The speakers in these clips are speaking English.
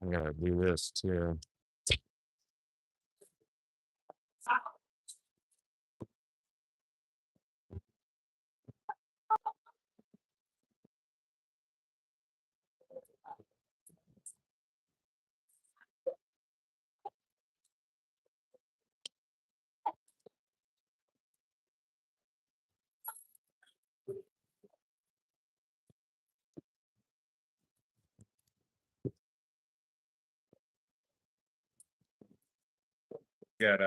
I'm gonna do this too. Got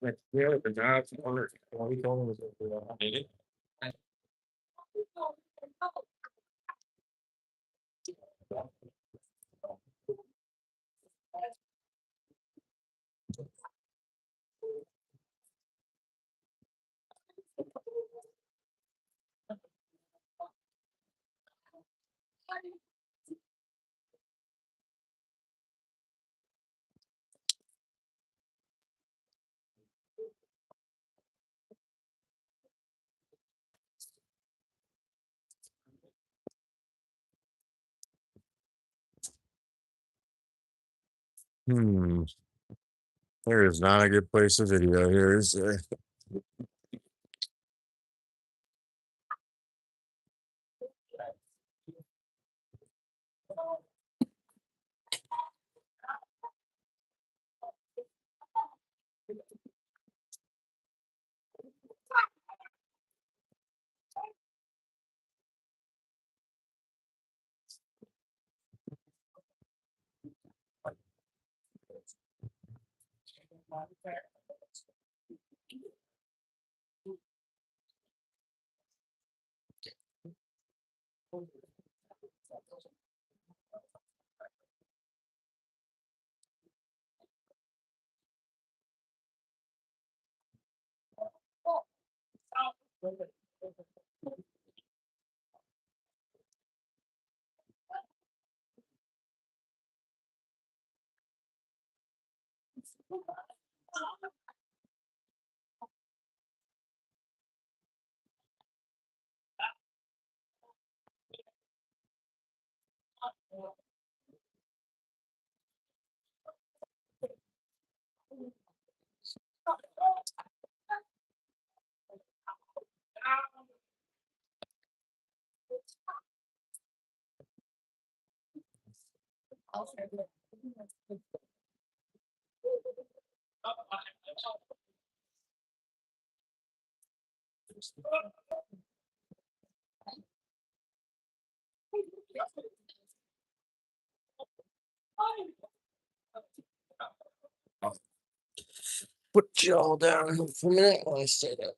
like yeah, the jobs order. What we told him was hmm. There is not a good place to video here, is there? Put y'all down here for a minute while I set up.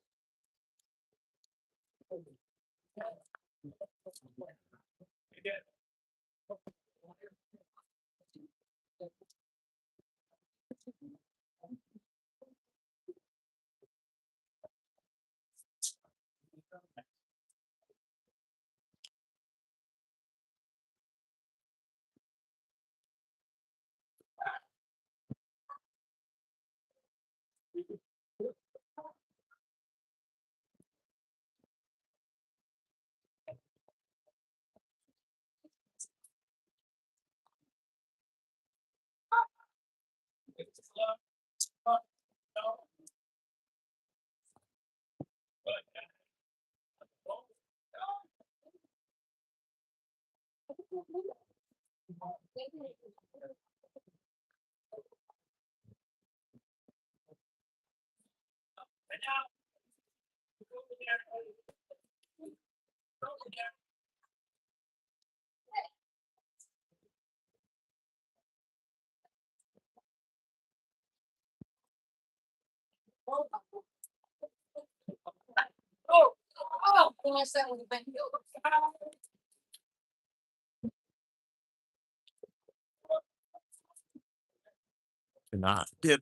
Cannot get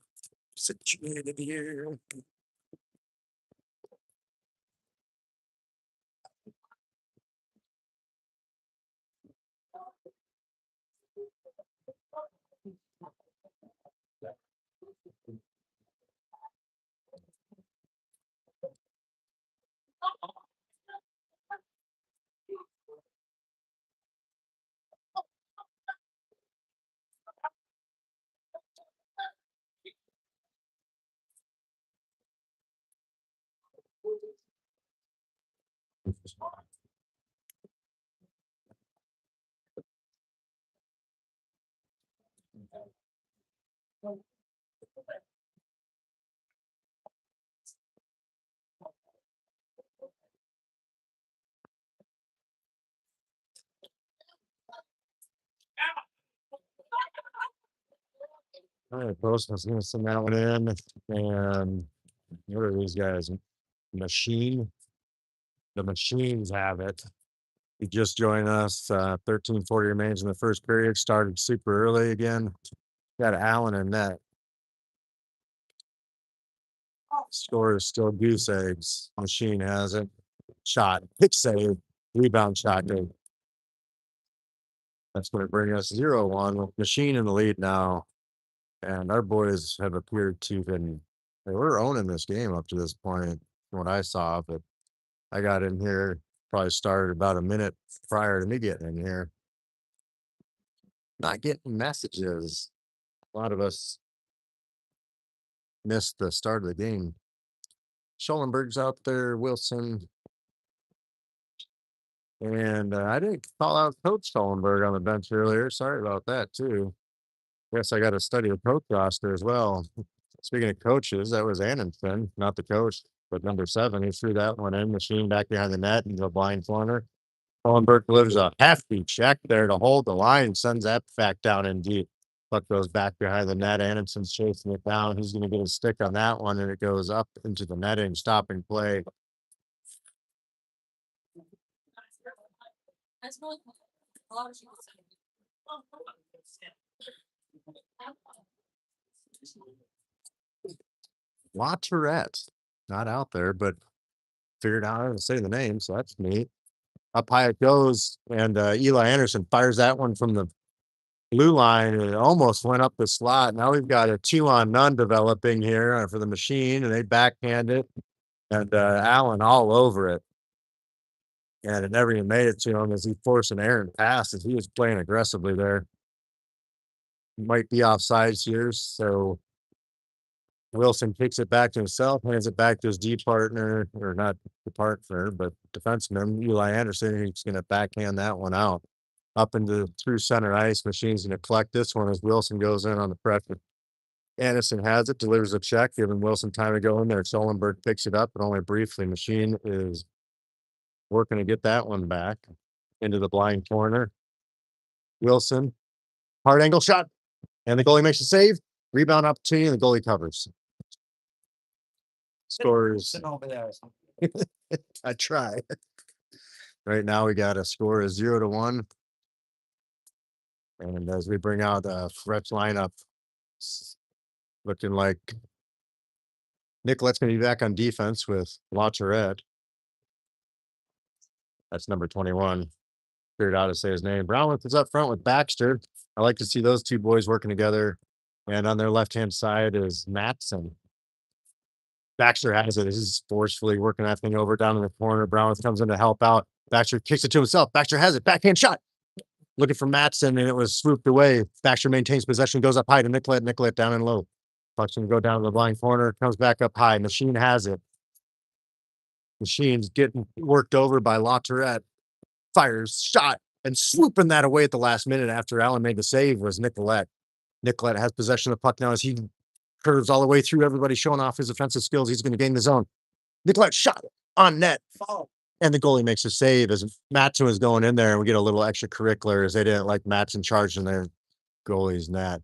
situated here. All right, Postman's gonna send that one in. And what are these guys? Machine. The machines have it. He just joined us. 13:40 remains in the first period. Started super early again. Got Allen in net. Score is still goose eggs. Machine has it. Shot. Pick save. Rebound shot. Good. That's going to bring us 0-1 with Machine in the lead now. And our boys have appeared to been, they were owning this game up to this point, from what I saw. But I got in here, probably started about a minute prior to me getting in here. Not getting messages. A lot of us missed the start of the game. Schollenberg's out there, Wilson. And I didn't call out Coach Schollenberg on the bench earlier. Sorry about that, too. Guess I got to study the coach roster as well. Speaking of coaches, that was Annenson, not the coach, but number 7. He threw that one in, Machine back behind the net into the blind corner. Schollenberg delivers a hefty check there to hold the line, sends that back down in deep. Puck goes back behind the net. Annenson's chasing it down. He's going to get a stick on that one, and it goes up into the netting, stopping play. La Tourette, not out there, but figured out how to say the name, so that's neat. Up high it goes, and Eli Anderson fires that one from the blue line, and it almost went up the slot. Now we've got a 2-on-none developing here for the Machine, and they backhand it, and Allen all over it. And it never even made it to him as he forced an errant pass as he was playing aggressively there. Might be offsides here, so Wilson kicks it back to himself, hands it back to his D partner, or not the partner, but defenseman, Eli Anderson. He's going to backhand that one out up into through center ice. Machine's going to collect this one as Wilson goes in on the pressure. Anderson has it, delivers a check, giving Wilson time to go in there. Schollenberg picks it up, but only briefly. Machine is working to get that one back into the blind corner. Wilson, hard angle shot, and the goalie makes a save. Rebound opportunity, and the goalie covers. Scores. I try. Right now we got a score of 0-1. And as we bring out a fresh lineup, looking like Nicolette's going to be back on defense with La Tourette. That's number 21. Figured out how to say his name. Brownwood is up front with Baxter. I like to see those two boys working together. And on their left-hand side is Matson. Baxter has it. He's forcefully working that thing over down in the corner. Brownwood comes in to help out. Baxter kicks it to himself. Baxter has it. Backhand shot. Looking for Matson, and it was swooped away. Baxter maintains possession, goes up high to Nicolette. Nicolette down and low. Puck's going to go down to the blind corner. Comes back up high. Machine has it. Machine's getting worked over by La Tourette. Fires, shot, and swooping that away at the last minute after Allen made the save was Nicolette. Nicolette has possession of the puck now as he curves all the way through everybody, showing off his offensive skills. He's going to gain the zone. Nicolette shot on net. And the goalie makes a save as Matson was going in there, and we get a little extracurricular as they didn't like Matson charging their goalie's net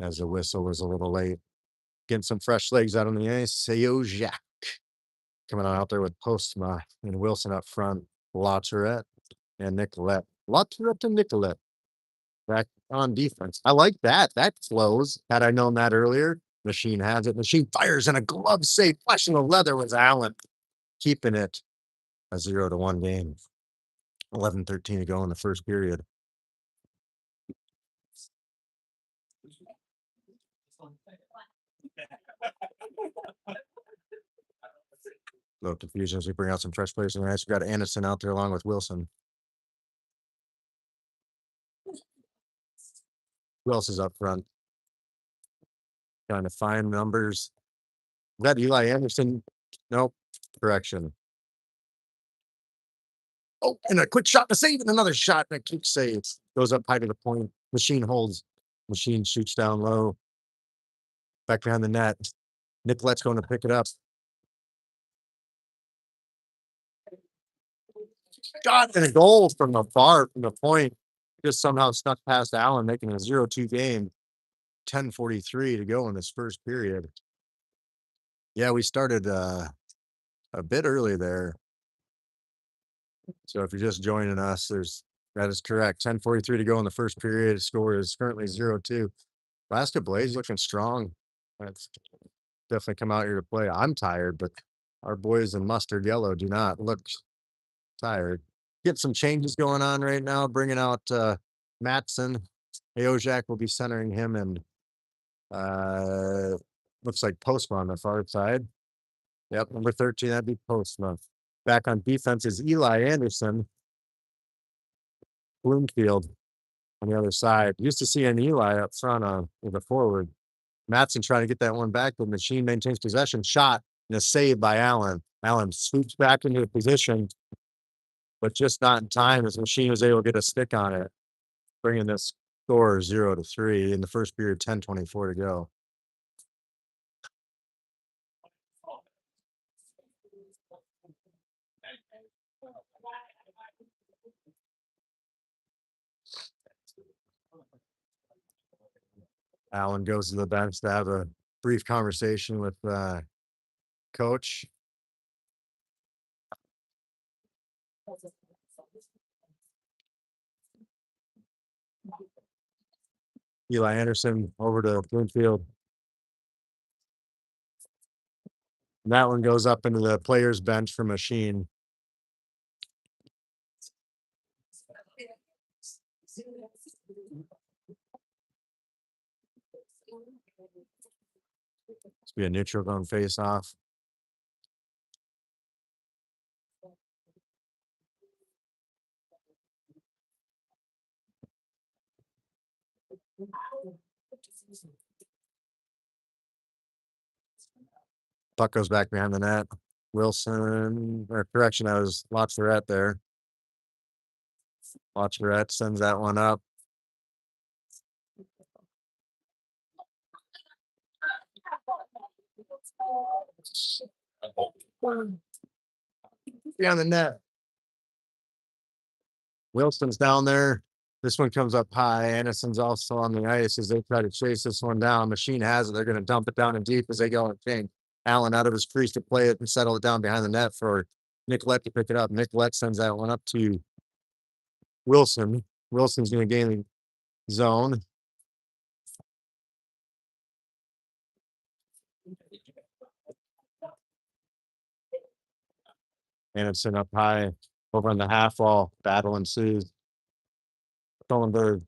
as the whistle was a little late. Getting some fresh legs out on the ice. Sayo Jacques coming on out there with Postma and Wilson up front. La Tourette and Nicolette. La Tourette and Nicolette back on defense. I like that. That flows. Had I known that earlier, Machine has it. Machine fires and a glove save. Flashing the leather was Allen. Keeping it a 0-1 game. 11:13 to go in the first period. Little confusion as we bring out some fresh players in the ice. We got Anderson out there along with Wilson. Who else is up front? Trying to find numbers. Is that Eli Anderson? Nope. Correction. Oh, and a quick shot to save, and another shot, and a kick save. Goes up high to the point. Machine holds. Machine shoots down low. Back behind the net. Nicolette's going to pick it up. Shot and a goal from afar from the point. Just somehow snuck past Allen, making a 0-2 game. 10:43 to go in this first period. Yeah, we started a bit early there. So if you're just joining us, that is correct. 10:43 to go in the first period. Score is currently 0-2. Alaska Blaze looking strong. That's definitely come out here to play. I'm tired, but our boys in mustard yellow do not look tired. Get some changes going on right now, bringing out Matson. Aojak will be centering him, and looks like Postma on the far side. Yep, number 13, that'd be Postma. Back on defense is Eli Anderson. Bloomfield on the other side. Used to see an Eli up front with a forward. Matson trying to get that one back, but Machine maintains possession. Shot and a save by Allen. Allen swoops back into the position, but just not in time as Machine was able to get a stick on it, bringing this score 0-3 in the first period, 10:24 to go. Allen goes to the bench to have a brief conversation with coach. Eli Anderson over to Bloomfield. And that one goes up into the players' bench for Machine. It's be a neutral going face off. Puck goes back behind the net. Wilson, or correction, that was Lotcherette there. Lotcherette sends that one up. Behind the net. Wilson's down there. This one comes up high. Anderson's also on the ice as they try to chase this one down. Machine has it. They're going to dump it down in deep as they go and change. Allen out of his crease to play it and settle it down behind the net for Nicolette to pick it up. Nicolette sends that one up to Wilson. Wilson's going to gain the zone. Anderson up high over on the half wall. Battle ensues. Sullenberg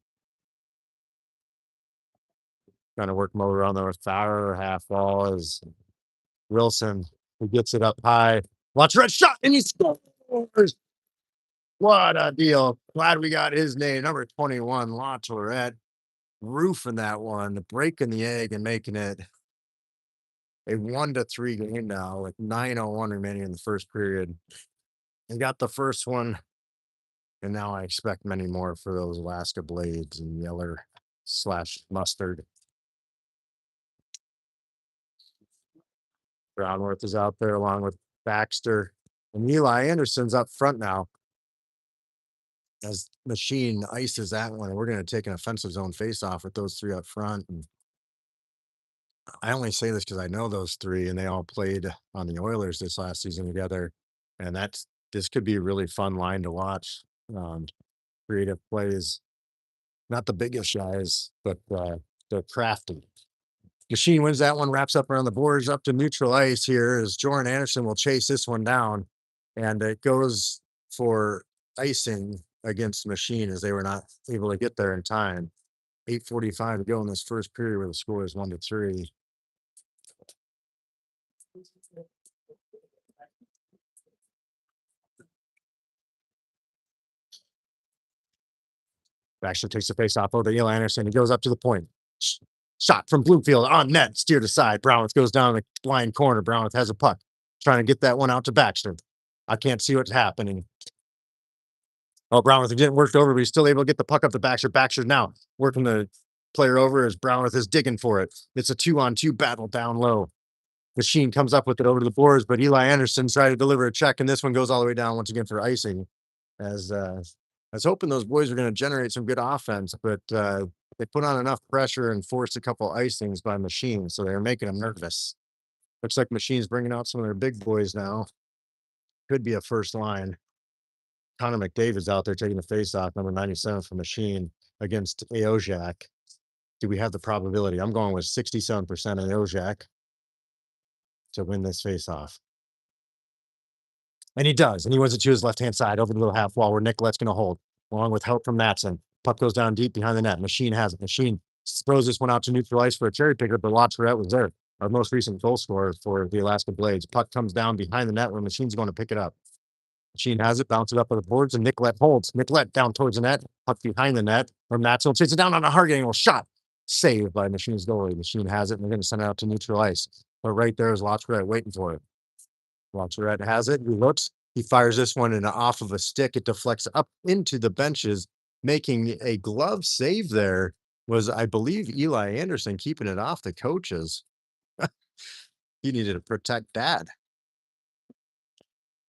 trying to work him over on the Fowler half wall as Wilson, who gets it up high. Watch red shot and he scores. What a deal. Glad we got his name. Number 21, La Tourette. Roofing that one, breaking the egg and making it a 1-3 game now with 9:01 remaining in the first period. He got the first one, and now I expect many more for those Alaska Blades and Yeller / Mustard. Brownworth is out there along with Baxter, and Eli Anderson's up front now as Machine ices that one. We're going to take an offensive zone face-off with those three up front. And I only say this because I know those three, and they all played on the Oilers this last season together. And this could be a really fun line to watch. Creative plays, not the biggest guys, but they're crafty. Machine wins that one, wraps up around the boards, up to neutral ice here as Jordan Anderson will chase this one down. And it goes for icing against Machine as they were not able to get there in time. 8:45 to go in this first period where the score is 1-3. Baxter takes the face off over to Eli Anderson. He goes up to the point. Shot from Bloomfield on net, steered aside. Brownwith goes down the line corner. Brownwith has a puck, trying to get that one out to Baxter. I can't see what's happening. Oh, Brownworth didn't work over, but he's still able to get the puck up to Baxter. Baxter's now working the player over as Brownworth is digging for it. It's a 2-on-2 battle down low. Machine comes up with it over to the boards, but Eli Anderson tried to deliver a check, and this one goes all the way down once again for icing. As I was hoping those boys were going to generate some good offense, but they put on enough pressure and forced a couple icings by Machine, so they're making them nervous. Looks like Machine's bringing out some of their big boys now. Could be a first line. Connor McDavid's out there taking the face-off, number 97 for Machine against Aojak. Do we have the probability? I'm going with 67% Aojak to win this face-off. And he does, and he wins it to his left-hand side over the little half wall where Nicolet's going to hold, along with help from Matson. Puck goes down deep behind the net. Machine has it. Machine throws this one out to neutral ice for a cherry picker, but Lacherette was there, our most recent goal scorer for the Alaska Blades. Puck comes down behind the net where Machine's going to pick it up. Machine has it, bounces up on the boards, and Nicolette holds. Nicolette down towards the net, puck behind the net, where Matson chases it down on a hard angle shot. Saved by Machine's goalie. Machine has it, and they're going to send it out to neutral ice. But right there is Lacherette waiting for it. Lacherette has it. He looks. He fires this one and off of a stick. It deflects up into the benches, making a glove save there. Was, I believe, Eli Anderson keeping it off the coaches. He needed to protect Dad.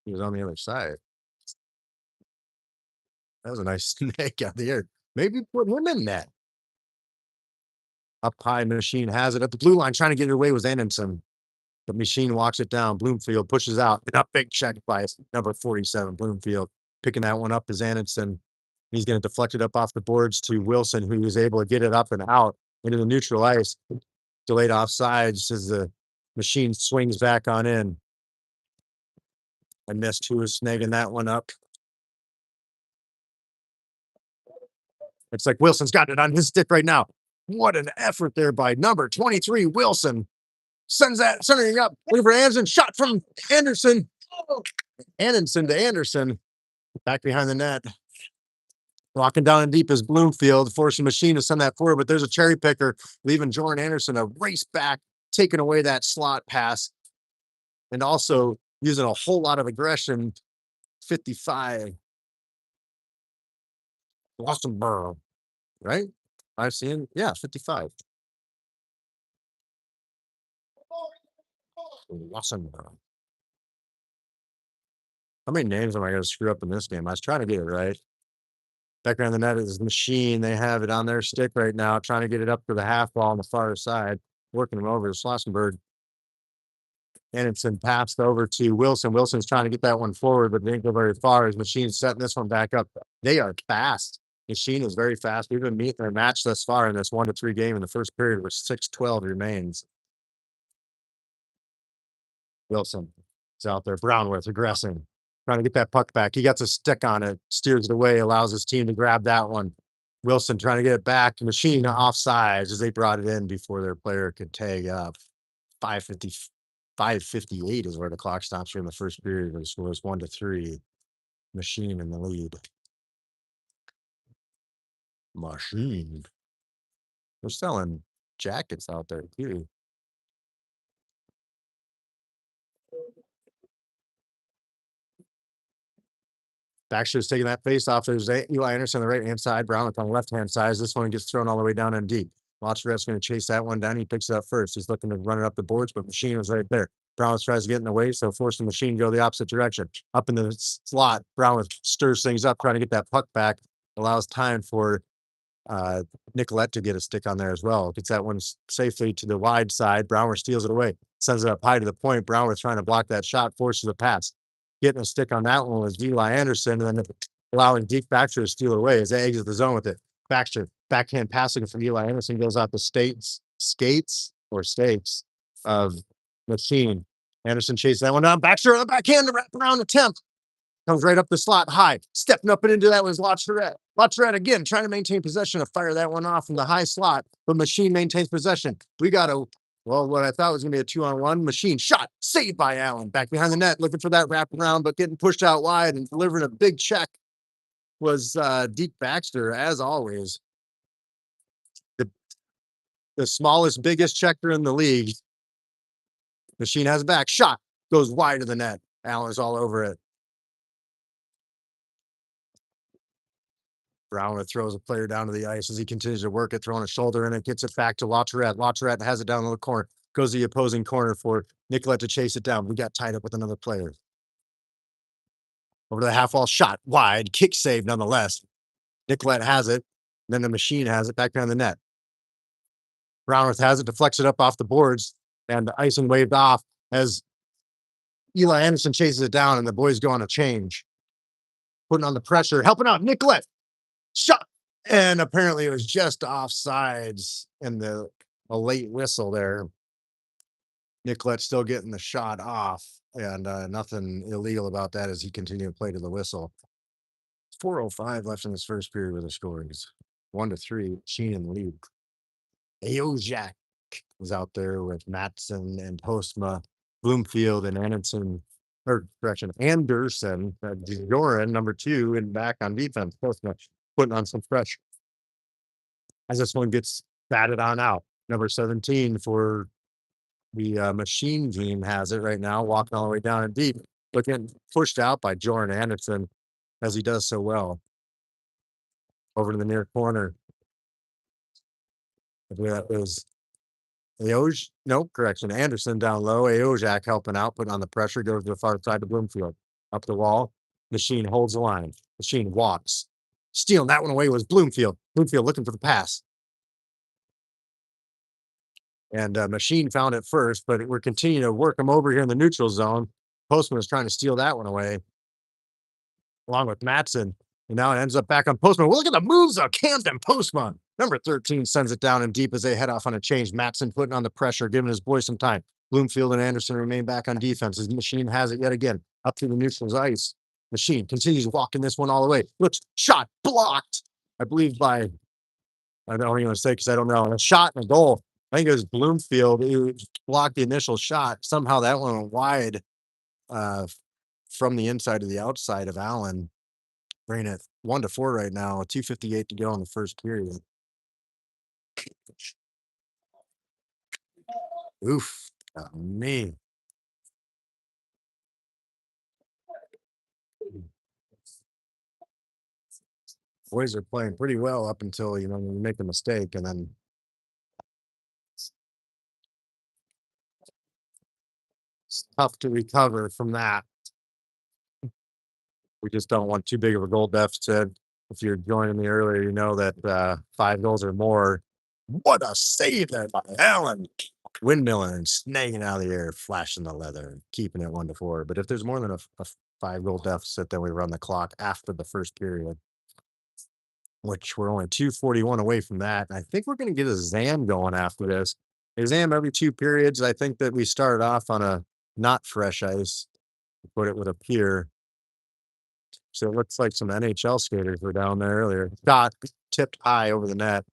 He was on the other side. That was a nice snake out the air. Maybe put him in net. Up high, Machine has it at the blue line, trying to get it away with Anderson. The Machine walks it down. Bloomfield pushes out. And a big check by number 47, Bloomfield. Picking that one up is Anderson. He's going to deflect it up off the boards to Wilson, who was able to get it up and out into the neutral ice. Delayed offsides as the Machine swings back on in. I missed who was snagging that one up. It's like Wilson's got it on his stick right now. What an effort there by number 23, Wilson. Sends that centering up. Waiting for Anderson. Shot from Anderson. Anderson to Anderson. Back behind the net. Walking down and deep is Bloomfield, forcing Machine to send that forward, but there's a cherry picker, leaving Jordan Anderson a race back, taking away that slot pass, and also using a whole lot of aggression. 55. Wassenborough, right? I've seen, yeah, 55. Wassenborough. How many names am I going to screw up in this game? I was trying to get it right. Back around the net is Machine. They have it on their stick right now, trying to get it up to the half wall on the far side, working them over to Schlossenberg. Anderson passed over to Wilson. Wilson's trying to get that one forward, but didn't go very far. As Machine's setting this one back up. They are fast. Machine is very fast. We've been meeting their match thus far in this 1-3 game in the first period, where 6:12 remains. Wilson is out there. Brownworth aggressing, trying to get that puck back. He gets a stick on it, steers it away, allows his team to grab that one. Wilson trying to get it back. Machine offsides as they brought it in before their player could tag up. 5:58 is where the clock stops here in the first period. The score is 1-3. Machine in the lead. Machine. They're selling jackets out there too. Baxter's taking that face off. There's Eli Anderson on the right-hand side. Brown on the left-hand side. This one gets thrown all the way down and deep. Lacherette's going to chase that one down. He picks it up first. He's looking to run it up the boards, but Machine was right there. Brown tries to get in the way, so forcing Machine to go the opposite direction. Up in the slot, Brown stirs things up, trying to get that puck back. Allows time for Nicolette to get a stick on there as well. Gets that one safely to the wide side. Brownworth steals it away. Sends it up high to the point. Brownworth trying to block that shot, forces a pass. Getting a stick on that one was Eli Anderson, and then allowing Deke Baxter to steal it away as they exit the zone with it. Baxter, backhand passing from Eli Anderson, goes out the skates of Machine. Anderson chases that one down. Baxter on the backhand to wrap around attempt. Comes right up the slot high. Stepping up and into that was Lacherette. Lacherette again trying to maintain possession to fire that one off from the high slot, but Machine maintains possession. We got a, well, what I thought was going to be a 2-on-1. Machine shot, saved by Allen. Back behind the net, looking for that wraparound, but getting pushed out wide and delivering a big check was Deke Baxter, as always. The smallest, biggest checker in the league. Machine has it back. Shot goes wide of the net. Allen's all over it. Brownwood throws a player down to the ice as he continues to work it, throwing a shoulder in it, gets it back to LaTourette. LaTourette has it down in the corner, goes to the opposing corner for Nicolette to chase it down. We got tied up with another player. Over to the half wall, shot wide, kick save nonetheless. Nicolette has it, then the machine has it back behind the net. Brownworth has it, deflects it up off the boards, and the icing waved off as Eli Anderson chases it down, and the boys go on a change. Putting on the pressure, helping out Nicolette. Shot. And apparently it was just offsides in a late whistle there. Nicolette still getting the shot off, and nothing illegal about that as he continued to play to the whistle. 4:05 left in this first period with the scores. 1-3, Sheen in the lead. Aojak was out there with Matson and Postma, Bloomfield and Anderson, Anderson, Joran, number 2, and back on defense. Postma putting on some pressure. As this one gets batted on out. Number 17 for the machine team has it right now, walking all the way down and deep, but getting pushed out by Jordan Anderson as he does so well. Over to the near corner. I believe that was Anderson down low. Aojak helping out, putting on the pressure, goes to the far side to Bloomfield. Up the wall. Machine holds the line. Machine walks. Stealing that one away was Bloomfield. Bloomfield looking for the pass. And Machine found it first, but we're continuing to work him over here in the neutral zone. Postman is trying to steal that one away, along with Matson. And now it ends up back on Postman. Well, look at the moves of Camden Postman. Number 13 sends it down and deep as they head off on a change. Matson putting on the pressure, giving his boys some time. Bloomfield and Anderson remain back on defense. His Machine has it yet again up through the neutral's ice. Machine continues walking this one all the way. Looks shot blocked, I believe, by, I don't even want to say because I don't know. A shot and a goal. I think it was Bloomfield who blocked the initial shot. Somehow that one went wide from the inside to the outside of Allen. Bringing it 1-4 right now. 2:58 to go in the first period. Oof. Me. Boys are playing pretty well up until, you make a mistake, and then it's tough to recover from that. We just don't want too big of a goal deficit. If you're joining me earlier, you know that 5 goals or more. What a save there by Allen. Windmilling and snagging out of the air, flashing the leather, keeping it 1-4. But if there's more than a 5-goal deficit, then we run the clock after the first period, which we're only 2:41 away from that. And I think we're going to get a Zam going after this. A Zam every 2 periods. I think that we started off on a not fresh ice, put it with a pier. So it looks like some NHL skaters were down there earlier. Shot tipped high over the net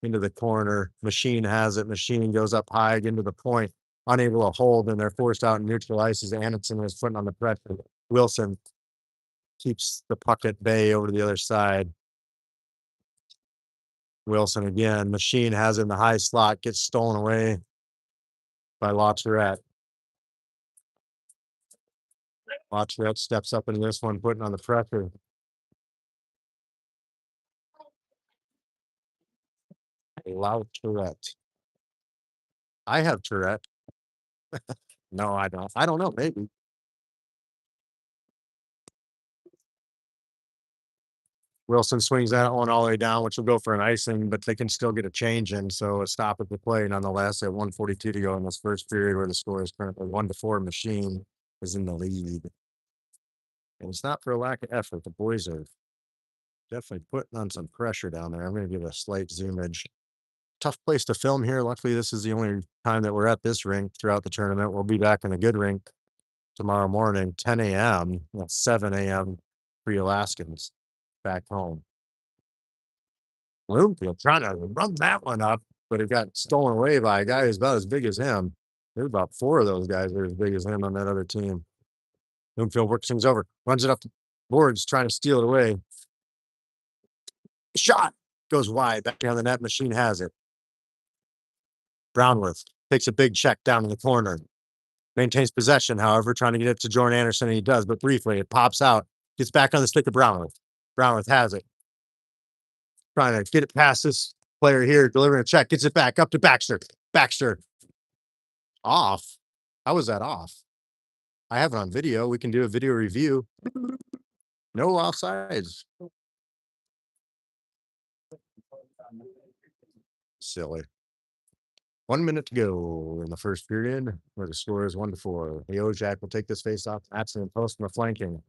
into the corner. Machine has it. Machine goes up high into the point, unable to hold, and they're forced out in neutral ice as Anderson was putting on the pressure. Wilson keeps the puck at bay over to the other side. Wilson again. Machine has it in the high slot, gets stolen away by LaTourette. LaTourette steps up into this one, putting on the pressure. LaTourette. I have Tourette. No, I don't. I don't know. Maybe. Wilson swings that one all the way down, which will go for an icing, but they can still get a change in. So a stop at the play nonetheless at 1:42 to go in this first period, where the score is currently 1-4. Machine is in the lead. And it's not for a lack of effort. The boys are definitely putting on some pressure down there. I'm going to give a slight zoomage. Tough place to film here. Luckily, this is the only time that we're at this rink throughout the tournament. We'll be back in the good rink tomorrow morning, 10 a.m., 7 a.m. for you Alaskans back home. Bloomfield trying to run that one up, but it got stolen away by a guy who's about as big as him. There's about 4 of those guys that are as big as him on that other team. Bloomfield works things over, runs it up the boards, trying to steal it away. Shot goes wide, back down the net. Machine has it. Brownworth takes a big check down in the corner. Maintains possession, however, trying to get it to Jordan Anderson, and he does, but briefly it pops out. Gets back on the stick of Brownworth. Brownworth has it. Trying to get it past this player here, delivering a check, gets it back up to Baxter. Baxter off. How was that off? I have it on video. We can do a video review. No offsides. Silly. 1 minute to go in the first period, where the score is 1-4. The Ojak will take this face off. Matson and post from the flanking.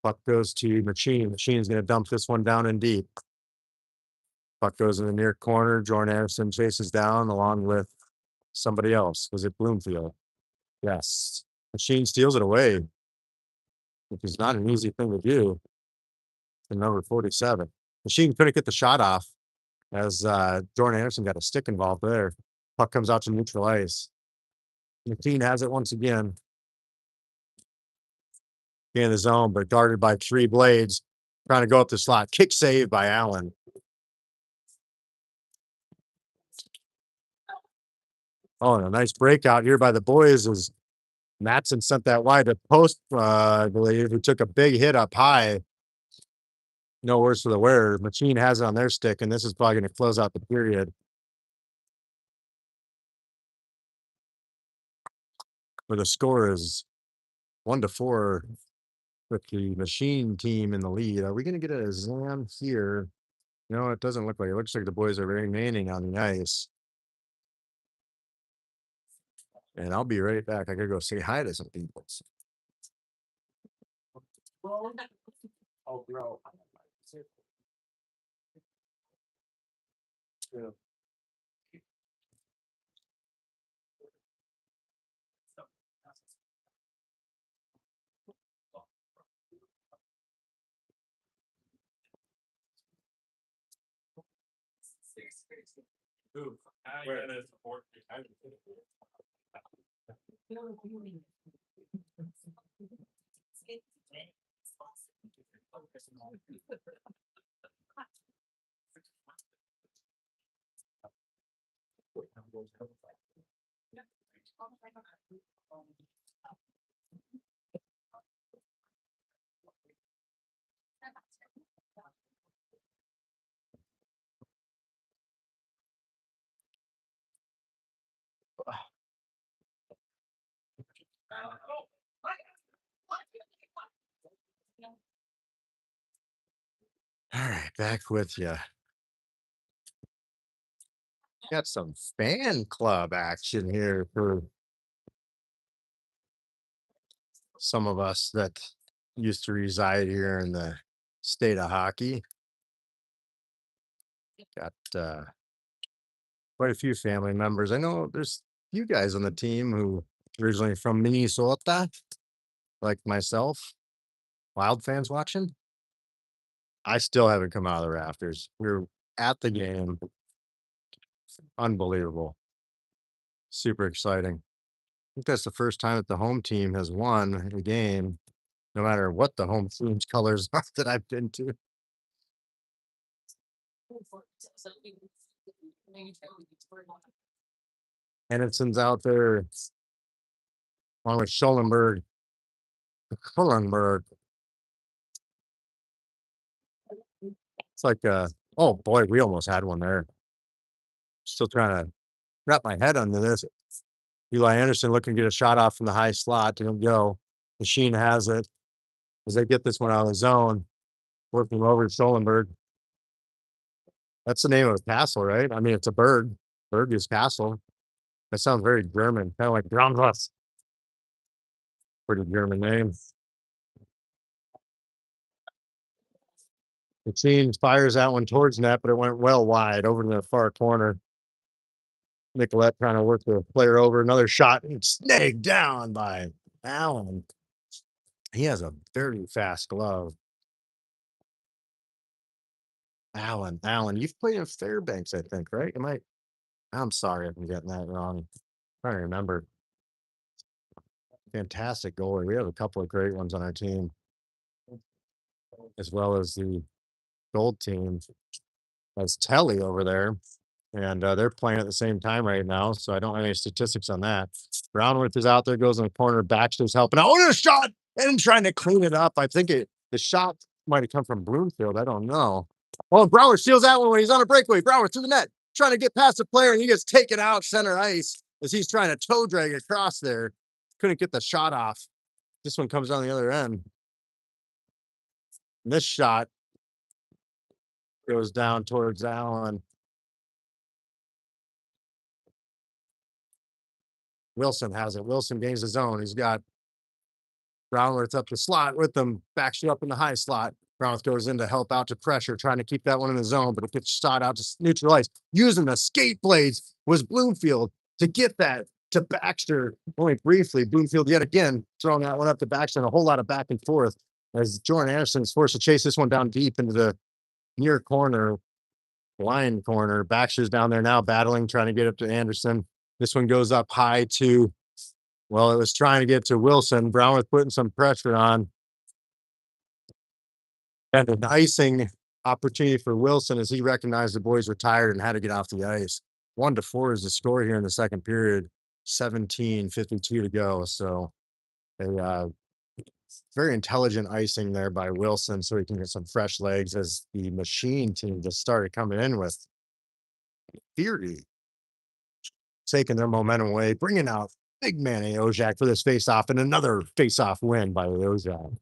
Puck goes to Machine. Machine's going to dump this one down in deep. Puck goes in the near corner. Jordan Anderson chases down along with somebody else. Was it Bloomfield? Yes. Machine steals it away, which is not an easy thing to do. To number 47. Machine couldn't get the shot off as Jordan Anderson got a stick involved there. Puck comes out to neutral ice. Machine has it once again. In the zone, but guarded by 3 blades. Trying to go up the slot. Kick save by Allen. Oh, and a nice breakout here by the boys as Matson sent that wide to post, I believe, who took a big hit up high. No worse for the wearer. Machine has it on their stick, and this is probably going to close out the period. Where the score is 1-4 with the Machine team in the lead. Are we going to get a Zam here? No, it doesn't look like it. It looks like the boys are remaining on the ice. And I'll be right back. I gotta go say hi to some people. Oh, bro. Yeah. All right, back with you. Got some fan club action here for some of us that used to reside here in the state of hockey. Got quite a few family members. I know there's you guys on the team who originally from Minnesota, like myself. Wild fans watching. I still haven't come out of the rafters. We're at the game. Unbelievable. Super exciting. I think that's the first time that the home team has won a game, no matter what the home team's colors are that I've been to. Henderson's out there along with Schollenberg. It's like oh boy, we almost had one there. Still trying to wrap my head under this. Eli Anderson looking to get a shot off from the high slot. Didn't go. Machine has it as they get this one out of the zone. Working over to Schollenberg. That's the name of a castle, right? I mean, it's a bird. Berg is castle. That sounds very German, kind of like Braunwurst. Pretty German name. Machine fires that one towards net, but it went well wide over to the far corner. Nicolette trying to work the player over. Another shot and snagged down by Allen. He has a very fast glove. Allen, you've played in Fairbanks, I think, right? I'm sorry if I'm getting that wrong. I'm trying to remember. Fantastic goalie. We have a couple of great ones on our team, as well as the gold team. That's Telly over there. And they're playing at the same time right now, so I don't have any statistics on that. Brownworth is out there, goes in the corner. Baxter's helping out. Oh, a shot! And trying to clean it up. I think the shot might have come from Bloomfield. I don't know. Oh, Brower steals that one when he's on a breakaway. Brower to the net, trying to get past the player, and he gets taken out center ice as he's trying to toe drag across there. Couldn't get the shot off. This one comes on the other end. And this shot goes down towards Allen. Wilson has it. Wilson gains his zone. He's got Brownworth up the slot with them, backs you up in the high slot. Brownworth goes in to help out to pressure, trying to keep that one in the zone, but it gets shot out to neutral ice. Using the skate blades was Bloomfield to get that to Baxter only briefly. Bloomfield yet again throwing that one up to Baxter, and a whole lot of back and forth as Jordan Anderson is forced to chase this one down deep into the near corner, blind corner. Baxter's down there now battling, trying to get up to Anderson. This one goes up high to, well, it was trying to get to Wilson. Brownworth putting some pressure on. And an icing opportunity for Wilson as he recognized the boys were tired and had to get off the ice. 1-4 is the score here in the second period. 17:52 to go. So a very intelligent icing there by Wilson so he can get some fresh legs as the Machine team just started coming in with theory, taking their momentum away, bringing out big man Ojak for this faceoff, and another faceoff win by Ojak.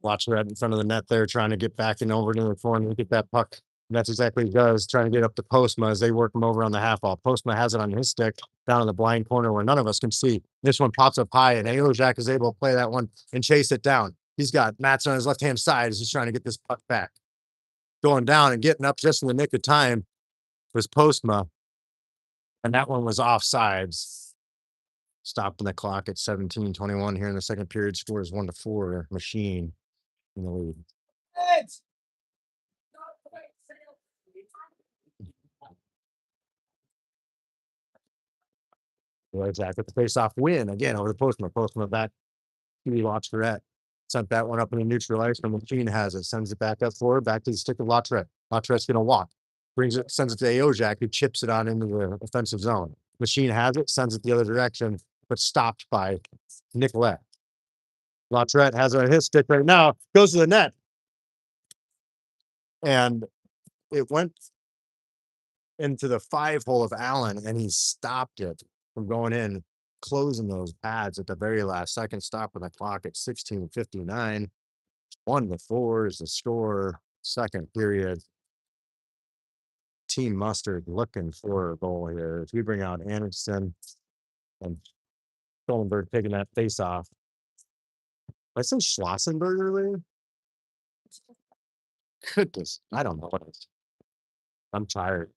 Watch Red in front of the net there, trying to get back and over to the corner and get that puck. And that's exactly what he does, trying to get up to Postma as they work him over on the half wall. Postma has it on his stick down in the blind corner where none of us can see. This one pops up high, and Ojak is able to play that one and chase it down. He's got Mats on his left-hand side as he's trying to get this puck back. Going down and getting up just in the nick of time was Postma. And that one was offsides. Stopping the clock at 17:21 here in the second period. Score is 1-4. Machine in the lead. Ojak with the face-off win again over the Postma. Postma back. He watched Latourette. Sent that one up in the neutral ice. From Machine has it. Sends it back up forward, back to the stick of Latourette. Latorette's going to walk. Brings it, sends it to Ojak, who chips it on into the offensive zone. Machine has it, sends it the other direction, but stopped by Nicolette. Latourette has it on his stick right now, goes to the net. And it went into the 5-hole of Allen, and he stopped it from going in, closing those pads at the very last second, stopping the clock at 16:59. 1-4 is the score. Second period. Team Mustard looking for a goal here. If we bring out Anderson and Schoenberg taking that face off. I said Schlossenberg earlier. Goodness, I don't know what it is. I'm tired.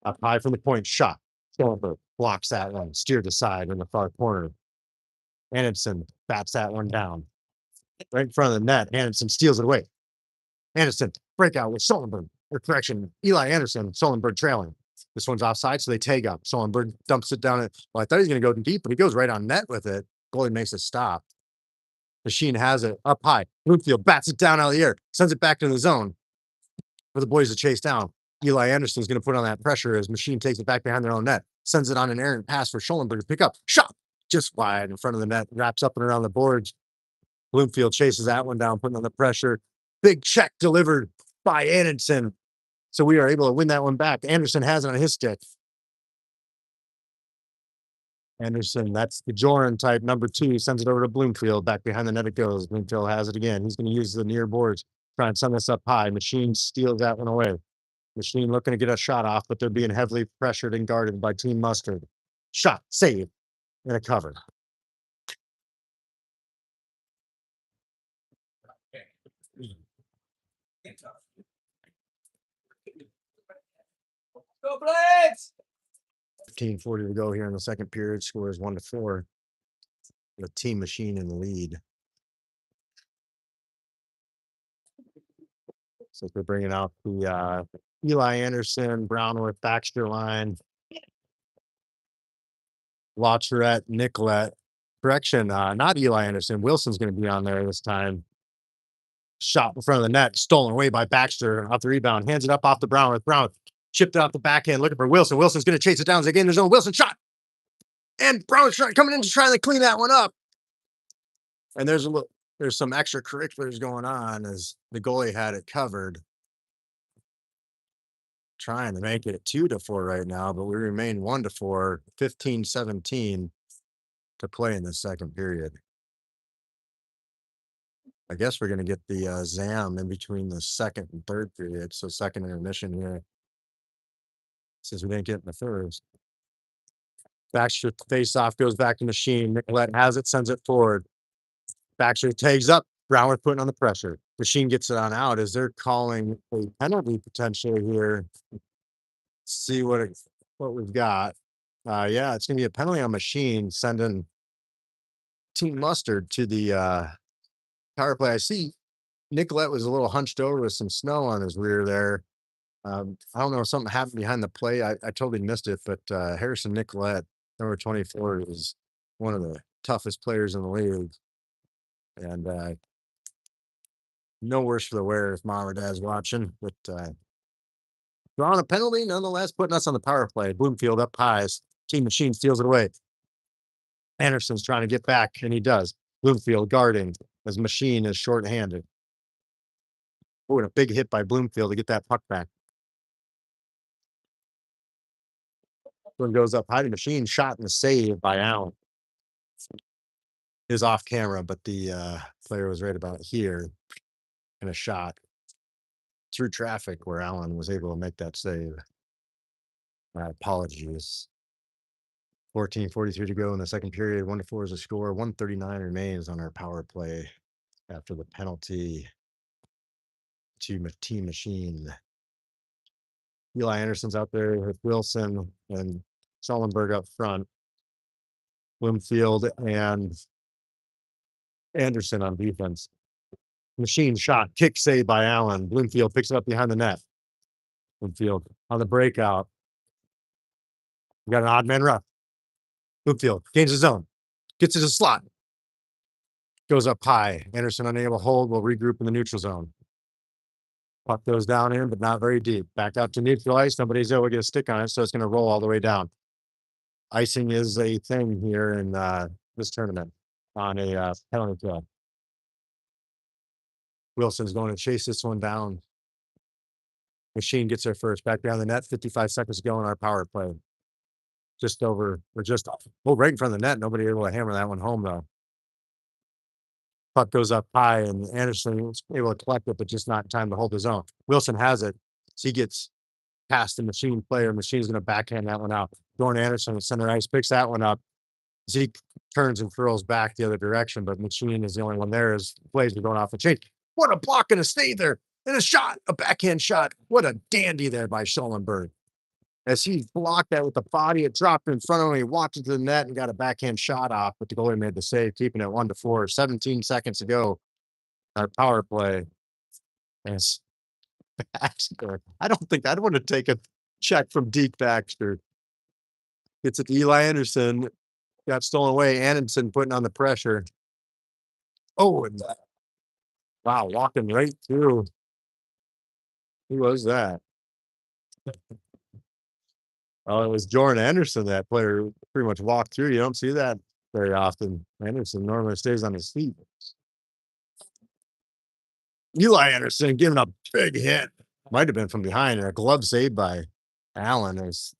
Up high from the point, shot. Schoenberg blocks that one, steered aside in the far corner. Anderson bats that one down. Right in front of the net. Anderson steals it away. Anderson breakout with Schoenberg. Or correction, Eli Anderson, Schoenberg trailing. This one's offside, so they tag up. Schoenberg dumps it down. Well, I thought he was going to go deep, but he goes right on net with it. Goalie makes a stop. Machine has it up high. Bloomfield bats it down out of the air, sends it back to the zone for the boys to chase down. Eli Anderson's going to put on that pressure as Machine takes it back behind their own net. Sends it on an errant pass for Schoenberg to pick up. Shot just wide in front of the net. Wraps up and around the boards. Bloomfield chases that one down, putting on the pressure. Big check delivered by Anderson. So we are able to win that one back. Anderson has it on his stick. Anderson, that's the Joran type, number 2. Sends it over to Bloomfield. Back behind the net it goes. Bloomfield has it again. He's going to use the near boards. Try and send this up high. Machine steals that one away. Machine looking to get a shot off, but they're being heavily pressured and guarded by Team Mustard. Shot, save, and a cover. Go Blades! 15:40 to go here in the second period. Score is 1-4. The Team Machine in the lead. So they're bringing out the Eli Anderson, Brownworth, Baxter line. Latourette, Nicolette. Correction, not Eli Anderson. Wilson's going to be on there this time. Shot in front of the net, stolen away by Baxter off the rebound. Hands it up off the Brownworth. Brownworth chipped it off the backhand, looking for Wilson. Wilson's going to chase it down. Again, there's no Wilson shot. And Brownworth coming in to try to clean that one up. And there's there's some extracurriculars going on as the goalie had it covered. Trying to make it 2-4 right now, but we remain 1-4, 15-17 to play in the second period. I guess we're gonna get the ZAM in between the second and third period, so second intermission here, since we didn't get in the first. Baxter face off, goes back to Machine. Nicolette has it, sends it forward. Baxter tags up. Brownwood putting on the pressure. Machine gets it on out as they're calling a penalty potentially here. See what we've got. Yeah, it's gonna be a penalty on Machine, sending Team Mustard to the power play. I see Nicolette was a little hunched over with some snow on his rear there. I don't know if something happened behind the play. I totally missed it, but Harrison Nicolette, number 24, is one of the toughest players in the league. And no worse for the wear if mom or dad's watching, but drawing a penalty, nonetheless, putting us on the power play. Bloomfield up high. Team Machine steals it away. Anderson's trying to get back, and he does. Bloomfield guarding as Machine is shorthanded. Oh, and a big hit by Bloomfield to get that puck back. One goes up high to Machine, shot and a save by Allen. Is off camera, but the player was right about here and a shot through traffic where Allen was able to make that save. My apologies. 14:43 to go in the second period. 1-4 is the score. 1:39 remains on our power play after the penalty to Team Machine. Eli Anderson's out there with Wilson and Schellenberg up front. Bloomfield and Anderson on defense. Machine shot, kick save by Allen. Bloomfield picks it up behind the net. Bloomfield on the breakout. We got an odd man rush. Bloomfield gains his zone, gets it a slot, goes up high. Anderson unable to hold, will regroup in the neutral zone. Puck goes down in, but not very deep. Back out to neutral ice. Nobody's able to get a stick on it, so it's going to roll all the way down. Icing is a thing here in this tournament on a penalty kill. Wilson's going to chase this one down. Machine gets there first. Back behind the net. 55 seconds to go in our power play. Just over, or just right in front of the net. Nobody able to hammer that one home though. Puck goes up high, and Anderson was able to collect it, but just not in time to hold his own. Wilson has it. So he gets past the Machine player. Machine's going to backhand that one out. Jordan Anderson at center ice picks that one up. Zeke turns and throws back the other direction, but Machine is the only one there as plays are going off the chain. What a block and a stay there. And a shot, a backhand shot. What a dandy there by Schellenberg. As he blocked that with the body, it dropped in front of him. He walked into the net and got a backhand shot off, but the goalie made the save, keeping it 1-4. 17 seconds to go. Our power play. As Baxter, I don't think I'd want to take a check from Deke Baxter. It's at Eli Anderson. Got stolen away. Anderson putting on the pressure. Oh, and wow, walking right through. Who was that? Oh, it was Jordan Anderson. That player pretty much walked through. You don't see that very often. Anderson normally stays on his feet. Eli Anderson giving a big hit. Might have been from behind, and a glove saved by Allen. As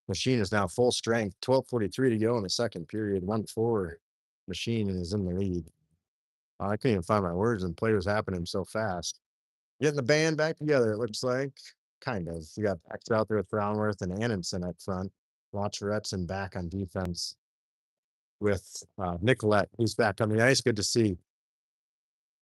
Machine is now full strength. 12:43 to go in the second period. 1-4. Machine is in the lead. I couldn't even find my words, and play was happening so fast. Getting the band back together, it looks like. Kind of. We got Baxter out there with Brownworth and Anderson up front. Watcheretson back on defense with Nicolette, who's back on the ice. Good to see.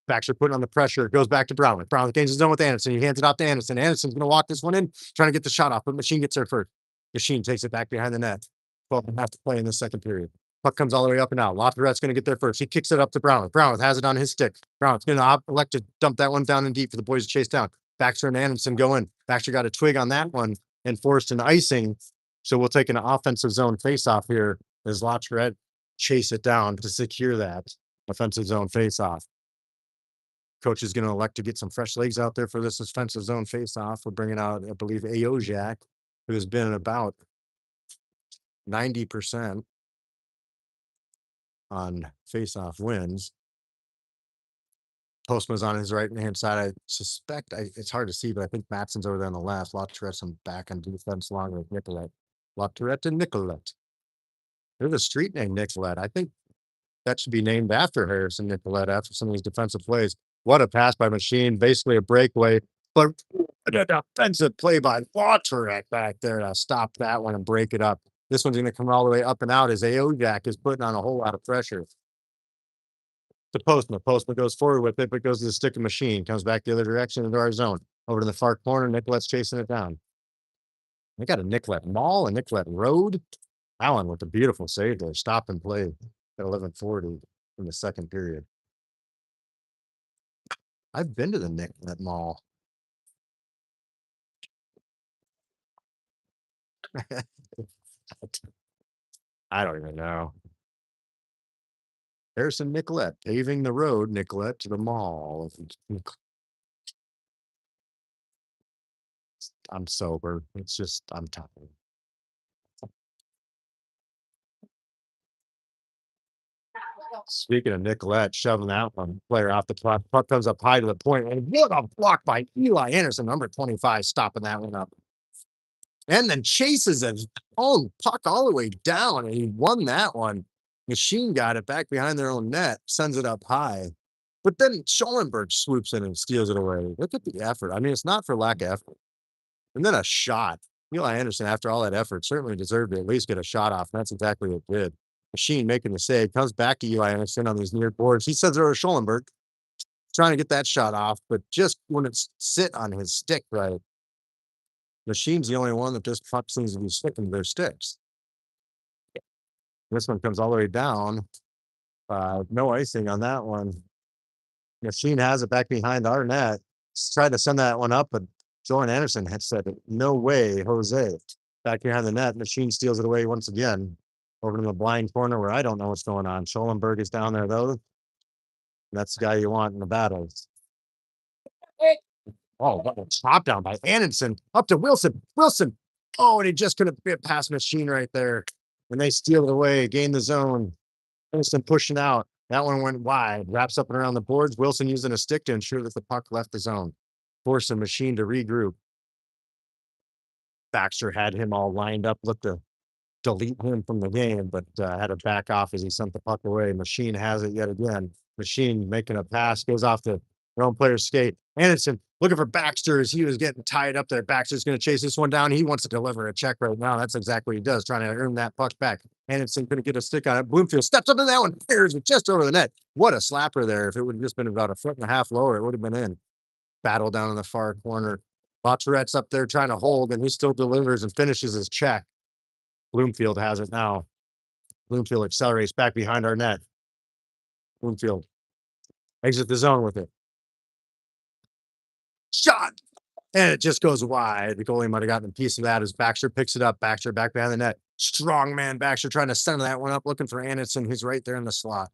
Baxter putting on the pressure. Goes back to Brownworth. Brownworth gains his zone with Anderson. He hands it off to Anderson. Anderson's going to walk this one in, trying to get the shot off, but Machine gets there first. Machine takes it back behind the net. 12.5 to play in the second period. Puck comes all the way up and out. Latheret's going to get there first. He kicks it up to Brownworth. Brownworth has it on his stick. Brownworth's going to elect to dump that one down and deep for the boys to chase down. Baxter and Anderson go in. Baxter got a twig on that one and forced an icing. So we'll take an offensive zone face-off here as Latheret chase it down to secure that offensive zone face-off. Coach is going to elect to get some fresh legs out there for this offensive zone face-off. We're bringing out, I believe, Ajak, who has been about 90% on face-off wins. Postma's on his right-hand side. I suspect it's hard to see, but I think Matson's over there on the left. Laturette's on back on defense along with Nicolette. Laturette and Nicolette. There's a street named Nicolette. I think that should be named after Harrison Nicolette after some of these defensive plays. What a pass by Machine, basically a breakaway, but a defensive play by Laturette back there to stop that one and break it up. This one's going to come all the way up and out as Aojak is putting on a whole lot of pressure. To Postma. Postma goes forward with it, but goes to the stick of Machine. Comes back the other direction into our zone. Over to the far corner. Nicolette's chasing it down. They got a Nicolette Mall, a Nicolette Road. Allen with a beautiful save there. Stop and play at 11:40 in the second period. I've been to the Nicolette Mall. I don't even know. Harrison Nicolette paving the road, Nicolette to the mall. I'm sober. It's just I'm tired. Speaking of Nicolette, shoving that one player off the puck. Puck comes up high to the point, and what a block by Eli Anderson, number 25, stopping that one up. And then chases his own puck all the way down, and he won that one. Machine got it back behind their own net, sends it up high. But then Schallenberg swoops in and steals it away. Look at the effort. I mean, it's not for lack of effort. And then a shot. Eli Anderson, after all that effort, certainly deserved to at least get a shot off. And that's exactly what it did. Machine making the save, comes back to Eli Anderson on these near boards. He sends it over to Schallenberg, trying to get that shot off, but just wouldn't sit on his stick right. Machine's the only one that just puck seems to be sticking to their sticks. This one comes all the way down. No icing on that one. Machine has it back behind our net. Tried to send that one up, but Jordan Anderson had said, no way, Jose. Back behind the net. Machine steals it away once again. Over to the blind corner where I don't know what's going on. Schallenberg is down there, though. That's the guy you want in the battles. Oh, what a chop down by Anderson. Up to Wilson. Wilson. Oh, and he just couldn't fit past Machine right there. When they steal it away, gain the zone. Anderson pushing out. That one went wide. Wraps up and around the boards. Wilson using a stick to ensure that the puck left the zone. Forcing Machine to regroup. Baxter had him all lined up, looked to delete him from the game, but had to back off as he sent the puck away. Machine has it yet again. Machine making a pass, goes off the their own player's skate. Anderson looking for Baxter as he was getting tied up there. Baxter's going to chase this one down. He wants to deliver a check right now. That's exactly what he does, trying to earn that puck back. Anderson couldn't get a stick on it. Bloomfield steps up in that one, fires it just over the net. What a slapper there. If it would have just been about a foot and a half lower, it would have been in. Battle down in the far corner. Laturette's up there trying to hold, and he still delivers and finishes his check. Bloomfield has it now. Bloomfield accelerates back behind our net. Bloomfield exit the zone with it. Shot! And it just goes wide. The goalie might have gotten a piece of that as Baxter picks it up. Baxter back behind the net. Strong man Baxter trying to center that one up, looking for Anderson, who's right there in the slot.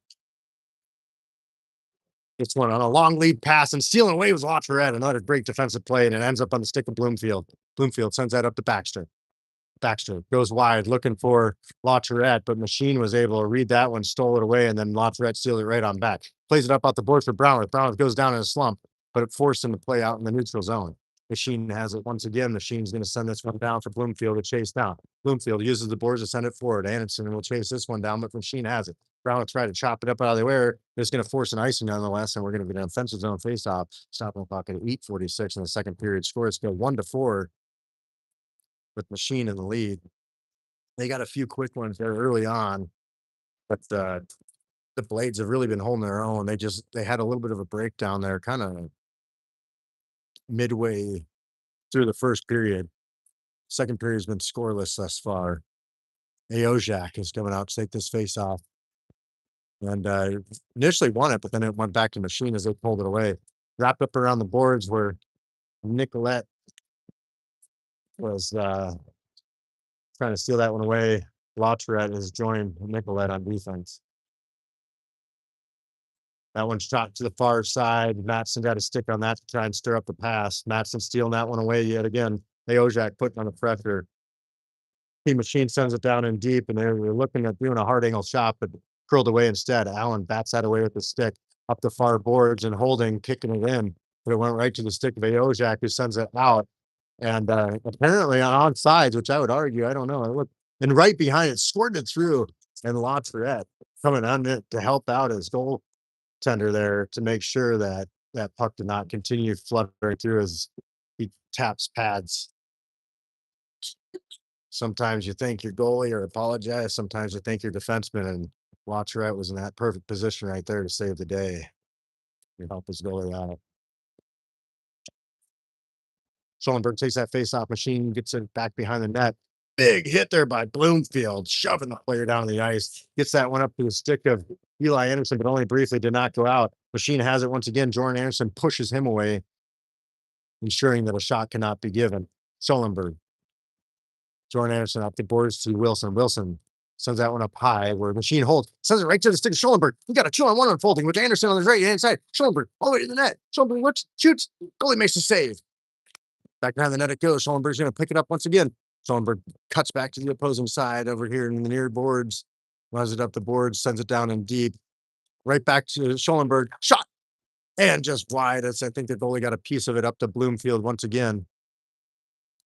Gets one on a long lead pass and stealing away was Laturette. Another great defensive play, and it ends up on the stick of Bloomfield. Bloomfield sends that up to Baxter. Baxter goes wide looking for Laturette, but Machine was able to read that one, stole it away, and then Laturette steals it right on back. Plays it up out the board for Brownwood. Brownwood goes down in a slump, but it forced him to play out in the neutral zone. Machine has it once again. Machine's going to send this one down for Bloomfield to chase down. Bloomfield uses the boards to send it forward. Anderson will chase this one down, but Machine has it. Brown will try to chop it up out of the air. It's going to force an icing nonetheless, and we're going to get an offensive zone faceoff. Stopping the clock at 8:46 in the second period. Scores go 1-4 with Machine in the lead. They got a few quick ones there early on, but the Blades have really been holding their own. They had a little bit of a breakdown there, kind of midway through the first period. Second period has been scoreless thus far. Aojak is coming out to take this face off. And initially won it, but then it went back to Machine as they pulled it away. Wrapped up around the boards where Nicolette was trying to steal that one away. Laturette has joined Nicolette on defense. That one's shot to the far side. Matson got a stick on that to try and stir up the pass. Matson stealing that one away yet again. Aojak putting on the pressure. Team Machine sends it down in deep, and they were looking at doing a hard angle shot, but curled away instead. Allen bats that away with the stick. up the far boards and holding, kicking it in, but it went right to the stick of Ajak, who sends it out. And apparently on sides, which I would argue, I don't know. And right behind it, scored it through, and Lautret coming on it to help out his goaltender there to make sure that that puck did not continue fluttering through as he taps pads. Sometimes you thank your goalie or apologize. Sometimes you thank your defenseman, and Lautret was in that perfect position right there to save the day and help his goalie out. Schellenberg takes that face-off machine, gets it back behind the net. Big hit there by Bloomfield, shoving the player down the ice. Gets that one up to the stick of Eli Anderson, but only briefly, did not go out. Machine has it once again. Jordan Anderson pushes him away, ensuring that a shot cannot be given. Schellenberg. Jordan Anderson up the boards to Wilson. Wilson sends that one up high where Machine holds, sends it right to the stick of Schellenberg. We got a 2-on-1 unfolding with Anderson on the right hand side. Schellenberg all the way to the net. Schellenberg looks, shoots, goalie makes a save. Back behind the net it goes. Schellenberg's going to pick it up once again. Schellenberg cuts back to the opposing side over here in the near boards, runs it up the boards, sends it down in deep. Right back to Schellenberg. Shot! And just wide. I think the goalie got a piece of it up to Bloomfield once again.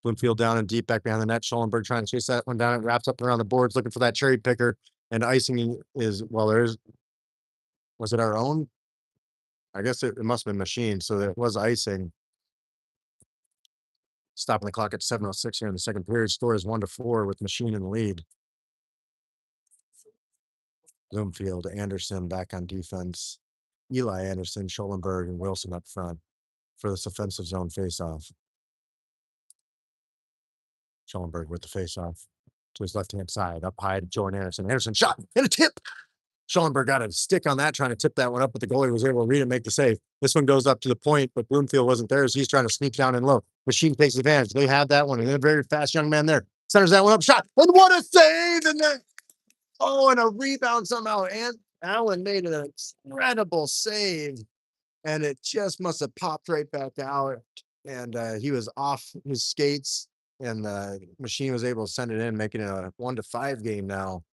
Bloomfield down and deep back behind the net. Schellenberg trying to chase that one down. It wraps up around the boards, looking for that cherry picker. And icing is, well, was it our own? I guess it must have been Machine. So there was icing. Stopping the clock at 7:06 here in the second period. Score is 1-4 with Machine in the lead. Bloomfield, Anderson back on defense. Eli Anderson, Schellenberg, and Wilson up front for this offensive zone faceoff. Schellenberg with the faceoff to his left-hand side, up high to Jordan Anderson. Anderson shot and a tip. Schellenberg got a stick on that, trying to tip that one up, but the goalie was able to read it, make the save. This one goes up to the point, but Bloomfield wasn't there, so he's trying to sneak down in low. Machine takes advantage. They have that one, and a very fast young man there. Centers that one up, shot, and what a save! And then, and a rebound somehow. And Allen made an incredible save, and it just must have popped right back out. And he was off his skates, and Machine was able to send it in, making it a 1-5 game now.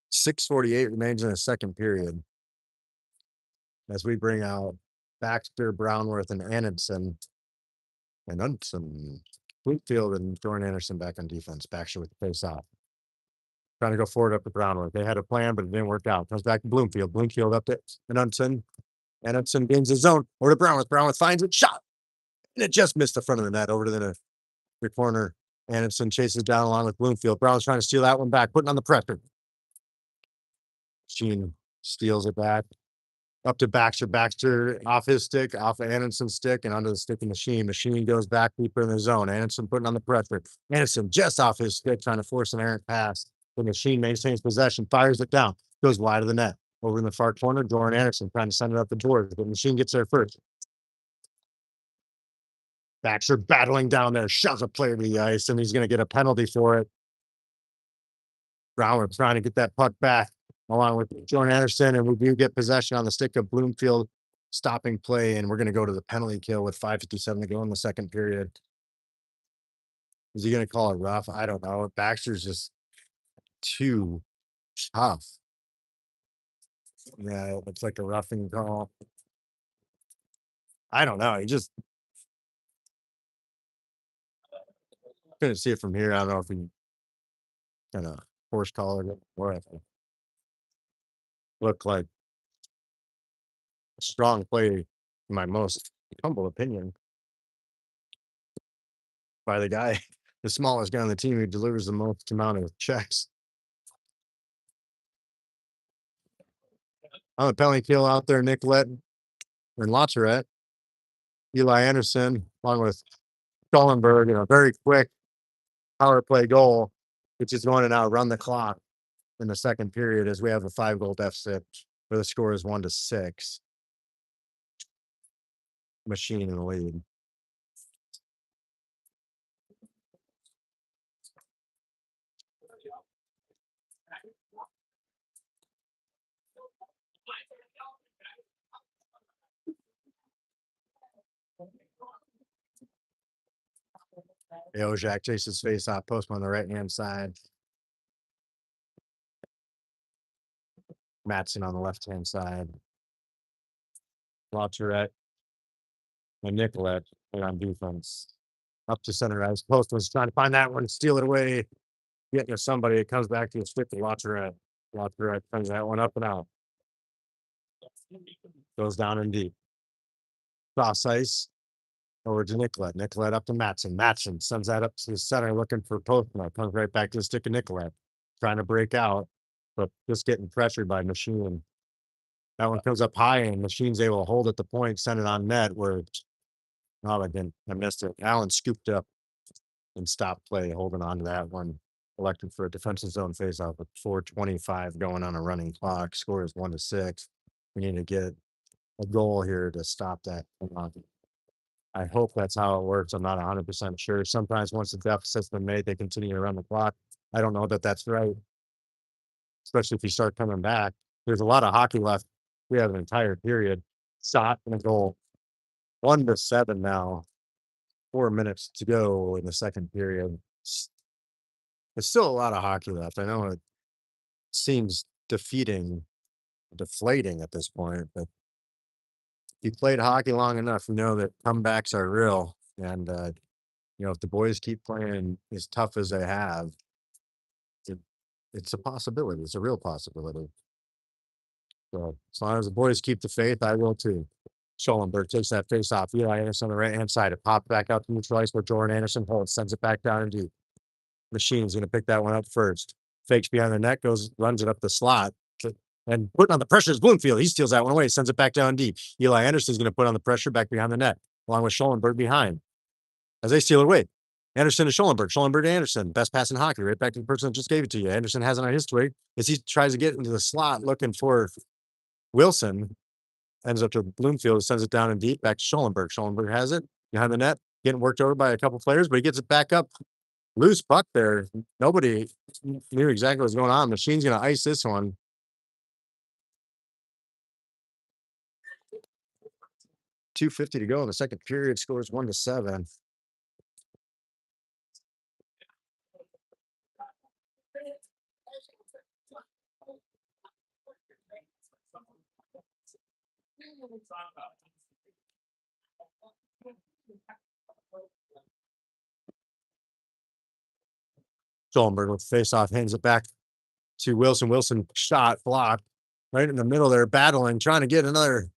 6:48 remains in the second period as we bring out Baxter, Brownworth, and Anderson. And Unson, Bloomfield, and Jordan Anderson back on defense. Baxter with the face off. Trying to go forward up to Brownworth. They had a plan, but it didn't work out. Comes back to Bloomfield. Bloomfield up to Anunson. Anunson gains his zone. Over to Brownworth. Brownworth finds it. Shot. And it just missed the front of the net over to the corner. Anderson chases down along with Bloomfield. Brown's trying to steal that one back, putting on the pressure. Sheen steals it back. Up to Baxter. Baxter off his stick, off of Anderson's stick, and onto the stick of Machine. Machine goes back deeper in the zone. Anderson putting on the pressure. Anderson just off his stick, trying to force an errant pass. The Machine maintains possession, fires it down, goes wide of the net. Over in the far corner, Jordan Anderson trying to send it up the board, but Machine gets there first. Baxter battling down there, shoves a player to the ice, and he's going to get a penalty for it. Brownworth trying to get that puck back along with Jordan Anderson, and we do get possession on the stick of Bloomfield, stopping play, and we're going to go to the penalty kill with 5:57 to go in the second period. Is he going to call it rough? I don't know. Baxter's just too tough. Yeah, it looks like a roughing call. I don't know. He just couldn't see it from here. I don't know if he kind of horse collar or if it looked like a strong play, in my most humble opinion, by the guy, the smallest guy on the team who delivers the most amount of checks. On the penalty kill out there, Nick Letton and Lautret, Eli Anderson, along with Schellenberg, a very quick power play goal, which is going to now run the clock in the second period as we have a 5-goal deficit where the score is 1-6. Machine in the lead. Ojak chases face off, Postman on the right hand side. Matson on the left hand side. Laturette and Nicolette on defense. Up to center ice. Postman's trying to find that one, steal it away. Getting to somebody. It comes back to his 50. Laturette. Laturette comes that one up and out. Goes down and deep. Cross ice over to Nicolette. Nicolette up to Matson. Matson sends that up to the center looking for Postman. Comes right back to the stick of Nicolette. Trying to break out, but just getting pressured by Machine. That one comes up high and Machine's able to hold at the point, send it on net where I missed it. Allen scooped up and stopped play, holding on to that one. Elected for a defensive zone faceoff with 4:25 going on a running clock. Score is 1-6. We need to get a goal here to stop that. I hope that's how it works. I'm not 100% sure. Sometimes once the deficit's been made, they continue to run the clock. I don't know that that's right, especially if you start coming back. There's a lot of hockey left. We have an entire period. Shot and a goal. 1-7 now. 4 minutes to go in the second period. There's still a lot of hockey left. I know it seems deflating at this point, but if you played hockey long enough, you know that comebacks are real. And if the boys keep playing as tough as they have, it, it's a possibility. It's a real possibility. So as long as the boys keep the faith, I will too. Schellenberg takes that face off. Eli Anderson on the right hand side. It popped back out to neutral ice where Jordan Anderson holds, sends it back down and deep. Machine's going to pick that one up first. Fakes behind the net, runs it up the slot. And putting on the pressure is Bloomfield. He steals that one away, sends it back down deep. Eli Anderson's going to put on the pressure back behind the net, along with Schellenberg behind. As they steal it away, Anderson to Schellenberg. Schellenberg to Anderson. Best pass in hockey, right back to the person that just gave it to you. Anderson has it on his twig as he tries to get into the slot looking for Wilson. Ends up to Bloomfield, sends it down and deep, back to Schellenberg. Schellenberg has it behind the net, getting worked over by a couple players, but he gets it back up. Loose puck there. Nobody knew exactly what's going on. Machine's going to ice this one. .250 to go in the second period. Scores 1-7. Schellenberg with face-off, hands it back to Wilson. Wilson shot, blocked, right in the middle there, battling, trying to get another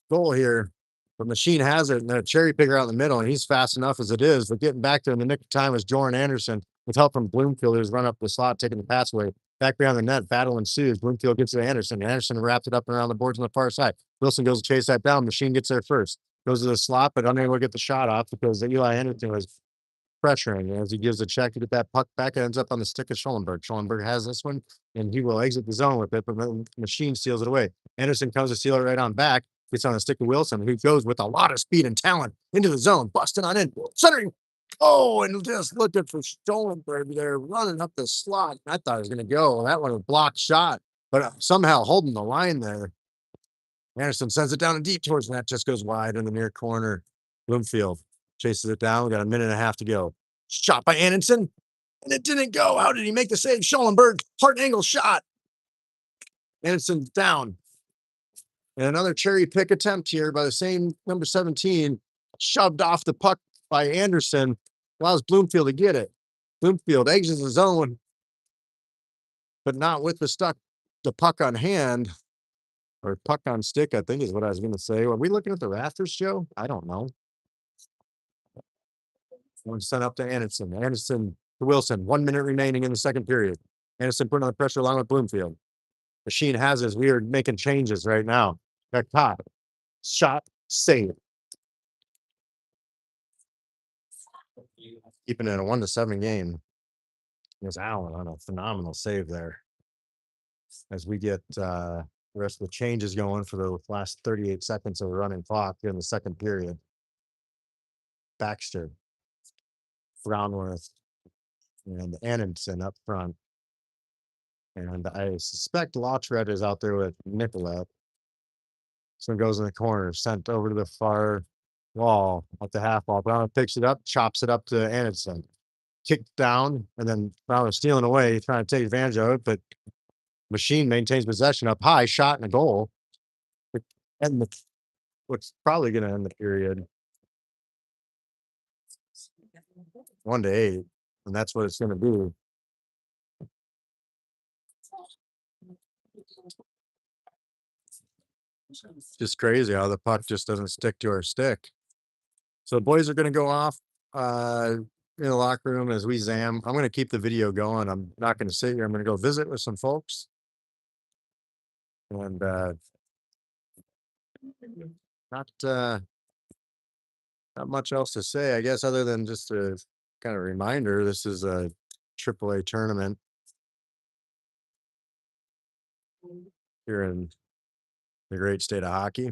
goal here. But Machine has it, and a cherry picker out in the middle, and he's fast enough as it is. But getting back to him in the nick of time is Jordan Anderson with help from Bloomfield, who's run up the slot, taking the pass away. Back behind the net, battle ensues. Bloomfield gets to Anderson. Anderson wraps it up and around the boards on the far side. Wilson goes to chase that down. Machine gets there first. Goes to the slot, but unable to get the shot off because Eli Anderson was pressuring as he gives a check to get that puck back. It ends up on the stick of Schellenberg. Schellenberg has this one, and he will exit the zone with it, but the Machine steals it away. Anderson comes to steal it right on back. Gets on the stick of Wilson, who goes with a lot of speed and talent into the zone, busting on in, centering. Oh, and just looking for Schellenberg there, running up the slot. I thought it was going to go. That one was a blocked shot, but somehow holding the line there. Anderson sends it down and deep towards net, just goes wide in the near corner. Bloomfield chases it down. We got a minute and a half to go. Shot by Anderson, and it didn't go. How did he make the save? Schellenberg, hard angle shot. Anderson down. And another cherry pick attempt here by the same number 17, shoved off the puck by Anderson, allows Bloomfield to get it. Bloomfield exits the zone, but not with the puck on hand, or puck on stick, I think is what I was going to say. Are we looking at the rafters, Joe? I don't know. One sent up to Anderson. Anderson to Wilson. 1 minute remaining in the second period. Anderson putting on the pressure along with Bloomfield. Machine has us. We are making changes right now. Got caught. Shot. Save. Keeping it a 1-7 game. There's Allen on a phenomenal save there. As we get the rest of the changes going for the last 38 seconds of the running clock in the second period. Baxter, Brownworth, and Anderson up front. And I suspect Lautred is out there with Nicolette. So it goes in the corner, sent over to the far wall at the half wall. Brown picks it up, chops it up to Anderson. Kicked down, and then Brown was stealing away, trying to take advantage of it, but Machine maintains possession up high, shot and a goal. And what's probably going to end the period 1-8, and that's what it's going to be. It's just crazy how the puck just doesn't stick to our stick. So the boys are going to go off in the locker room as we zam. I'm going to keep the video going. I'm not going to sit here. I'm going to go visit with some folks. And not much else to say, I guess, other than just a kind of reminder. This is a AAA tournament here in the great state of hockey.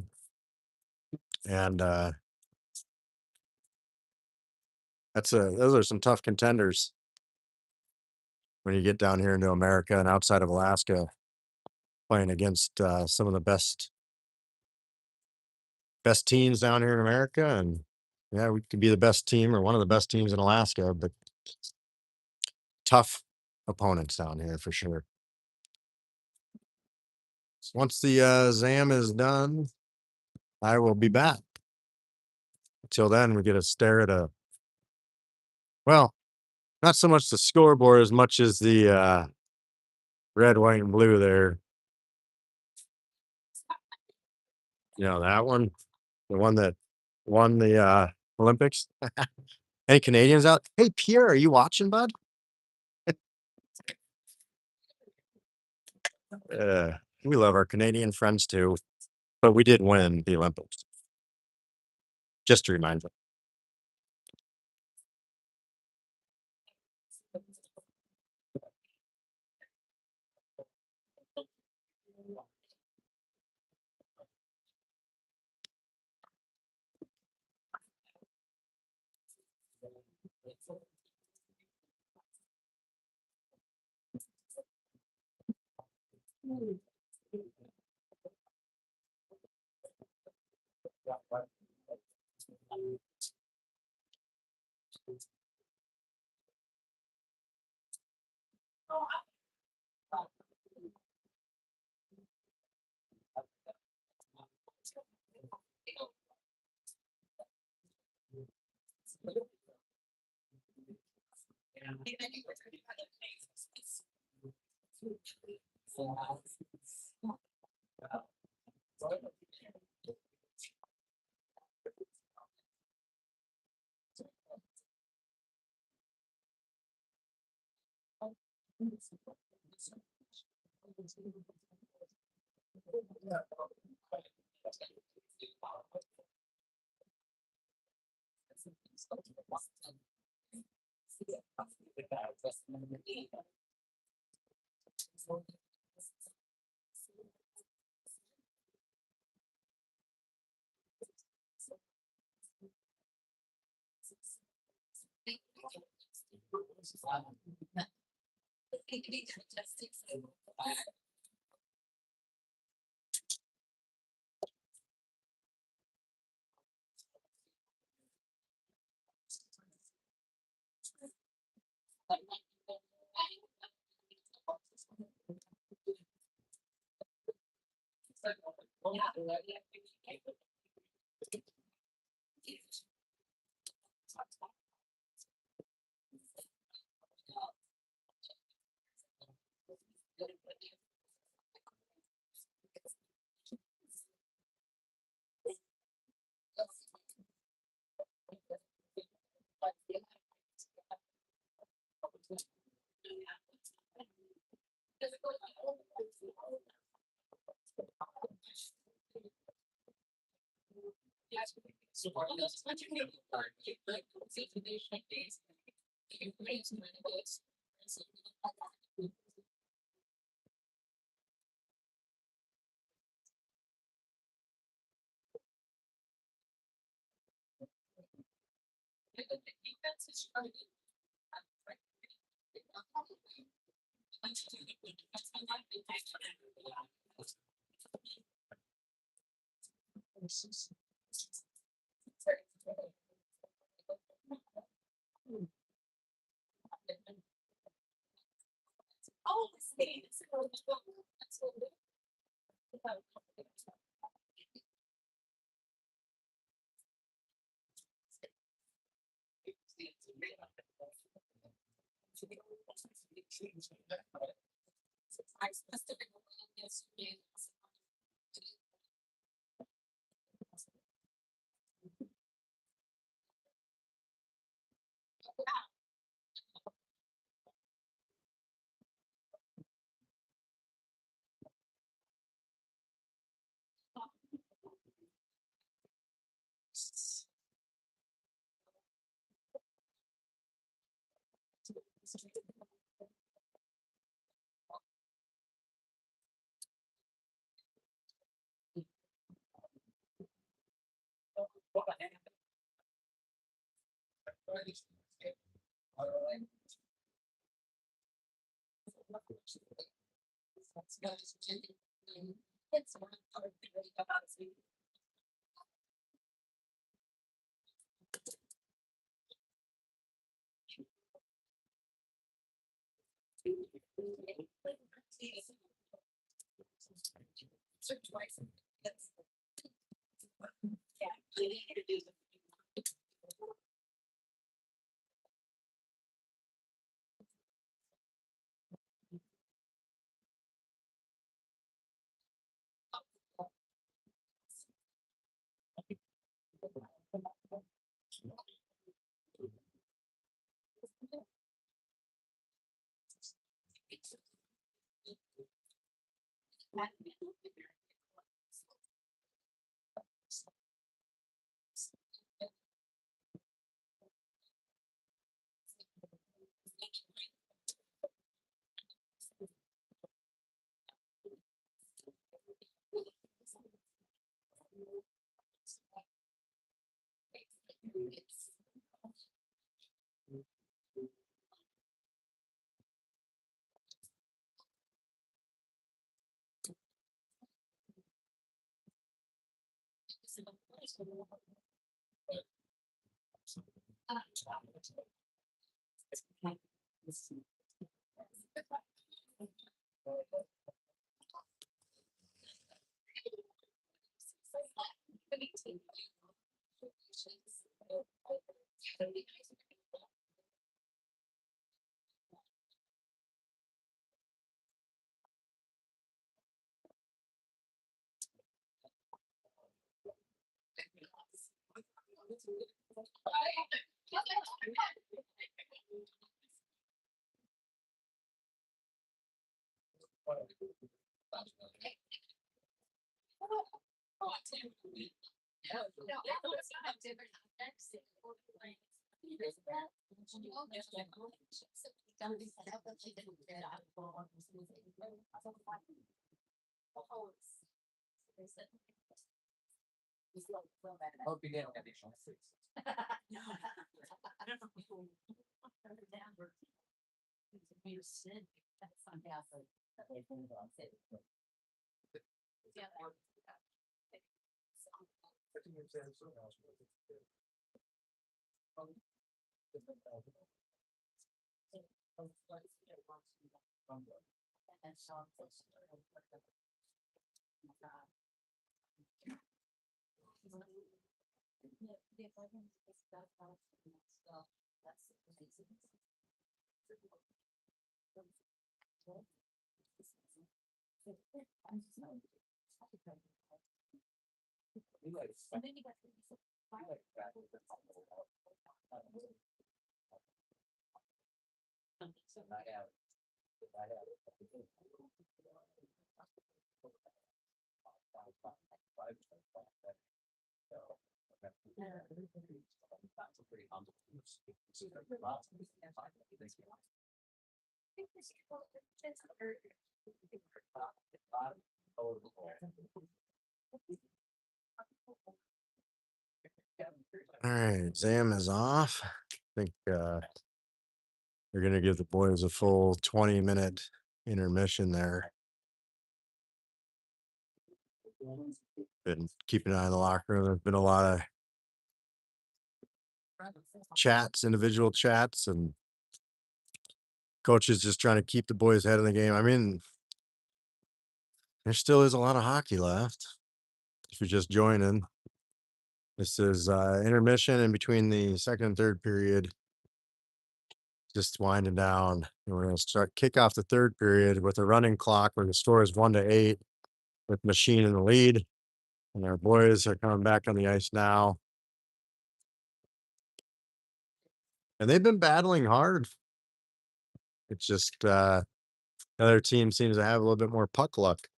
And those are some tough contenders when you get down here into America and outside of Alaska, playing against some of the best teams down here in America. And yeah, we could be the best team or one of the best teams in Alaska, but tough opponents down here for sure. So once the ZAM is done, I will be back. Until then, we get to stare at well, not so much the scoreboard as much as the red, white, and blue there. You know, that one, the one that won the Olympics. Any Canadians out? Hey, Pierre, are you watching, bud? We love our Canadian friends too, but we did win the Olympics. Just to remind you. Hope you didn't get additional six. All right, Zam is off. I think they're gonna give the boys a full 20-minute intermission there. Been keeping an eye on the locker room. There's been a lot of chats, individual chats, and Coach is just trying to keep the boys ahead of the game. I mean, there still is a lot of hockey left. If you're just joining, this is intermission in between the second and third period. Just winding down. And we're going to kick off the third period with a running clock where the score is 1-8 with Machine in the lead. And our boys are coming back on the ice now. And they've been battling hard. It's just the other team seems to have a little bit more puck luck.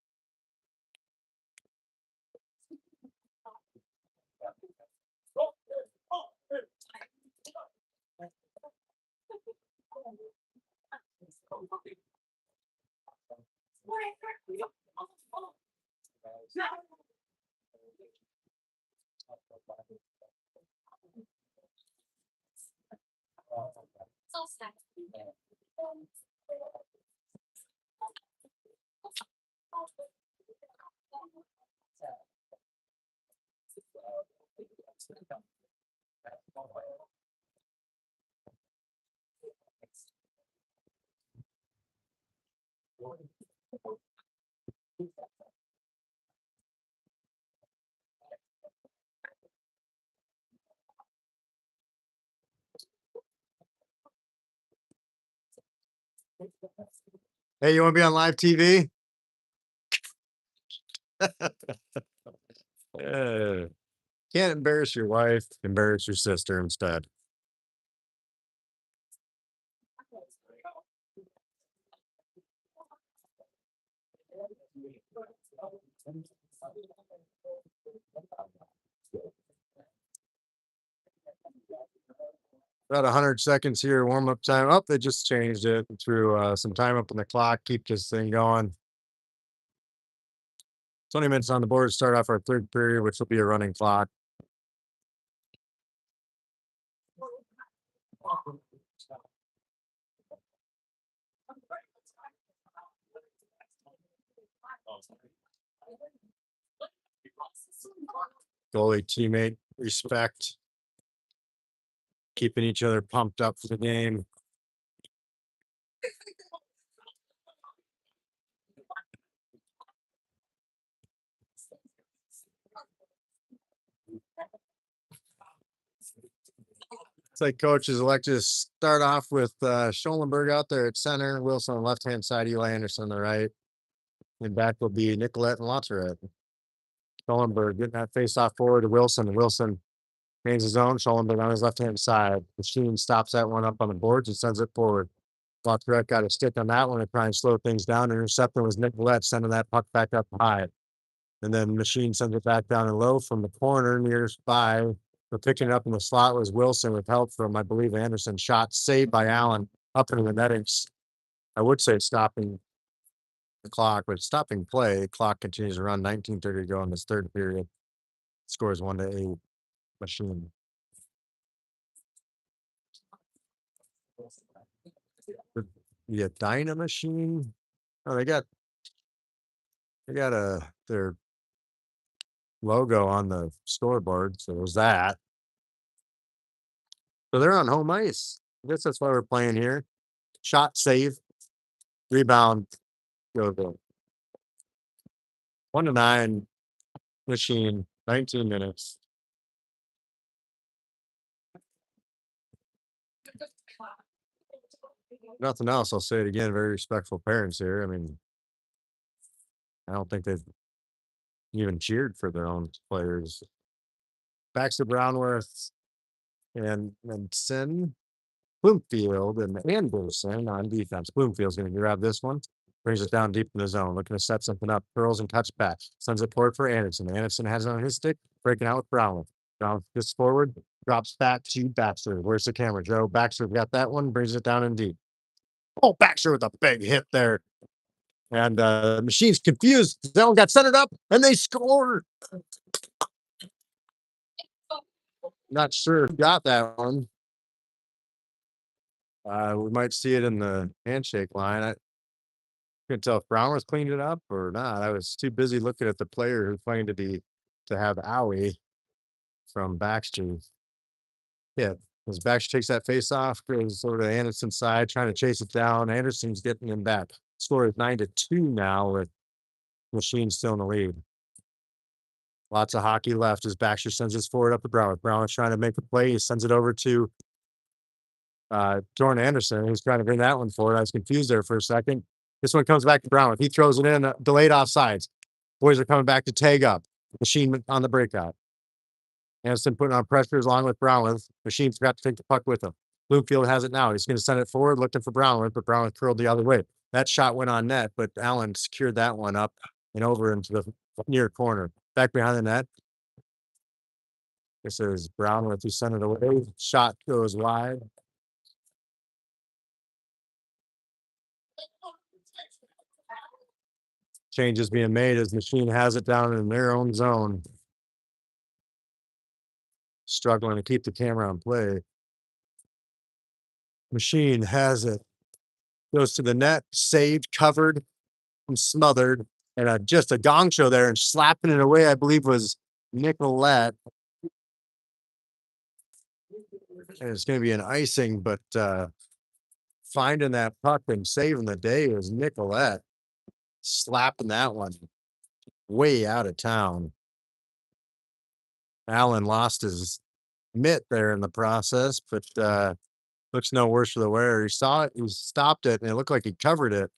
Hey, you want to be on live TV? Can't embarrass your wife, embarrass your sister instead. About 100 seconds here, warm up time. Oh, they just changed it through some time up on the clock. Keep this thing going. 20 minutes on the board to start off our third period, which will be a running clock. Goalie teammate respect. Keeping each other pumped up for the game. It's like coaches elected to start off with Schoenberg out there at center, Wilson on the left-hand side, Eli Anderson on the right. And back will be Nicolette and Latourette. Schoenberg getting that face off forward to Wilson. Wilson gains his own. Schoenberg on his left-hand side. Machine stops that one up on the boards and sends it forward. Latourette got a stick on that one to try and slow things down. Interceptor was Nicolette sending that puck back up high. And then Machine sends it back down and low from the corner nearby. But picking it up in the slot was Wilson with help from, I believe, Anderson. Shot saved by Allen up into the netting. I would say stopping the clock, but stopping play. Clock continues to run. 19:30 to go in this third period. Scores 1-8. Machine. The Edina Machine. Oh, they got their logo on the scoreboard, so there's that. So they're on home ice. I guess that's why we're playing here. Shot save, rebound, go goal. 1-9, Machine, 19 minutes. Nothing else. I'll say it again. Very respectful parents here. I mean, I don't think they've even cheered for their own players. Baxter Brownworth and Sin, Bloomfield and Anderson on defense. Bloomfield's going to grab this one. Brings it down deep in the zone. Looking to set something up. Curls and cuts back. Sends it forward for Anderson. Anderson has it on his stick. Breaking out with Brownworth. Brown gets forward. Drops back to Baxter. Where's the camera, Joe? Baxter got that one. Brings it down in deep. Oh, Baxter with a big hit there. And Machine's confused. Zell got centered up and they scored. Not sure who got that one. We might see it in the handshake line. I couldn't tell if Brownworth cleaned it up or not. I was too busy looking at the player who claimed to have Owie from Baxter hit. As Baxter takes that face off, goes over to Anderson's side, trying to chase it down. Anderson's getting him back. Score is 9-2 now with Machine still in the lead. Lots of hockey left as Baxter sends this forward up to Brown. Brown is trying to make a play. He sends it over to Jordan Anderson. He's trying to bring that one forward. I was confused there for a second. This one comes back to Brown. He throws it in, delayed offsides. Boys are coming back to tag up. Machine on the breakout. Anderson putting on pressure along with Brownworth. Machine forgot to take the puck with him. Bloomfield has it now. He's going to send it forward, looking for Brownworth, but Brownworth curled the other way. That shot went on net, but Allen secured that one up and over into the near corner. Back behind the net. This is Brownworth who sent it away. Shot goes wide. Changes being made as Machine has it down in their own zone. Struggling to keep the camera on play. Machine has it. Goes to the net, saved, covered, and smothered. And just a gong show there and slapping it away, I believe, was Nicolette. And it's going to be an icing, but finding that puck and saving the day was Nicolette. Slapping that one way out of town. Allen lost his mitt there in the process, but looks no worse for the wearer. He saw it, he stopped it, and it looked like he covered it.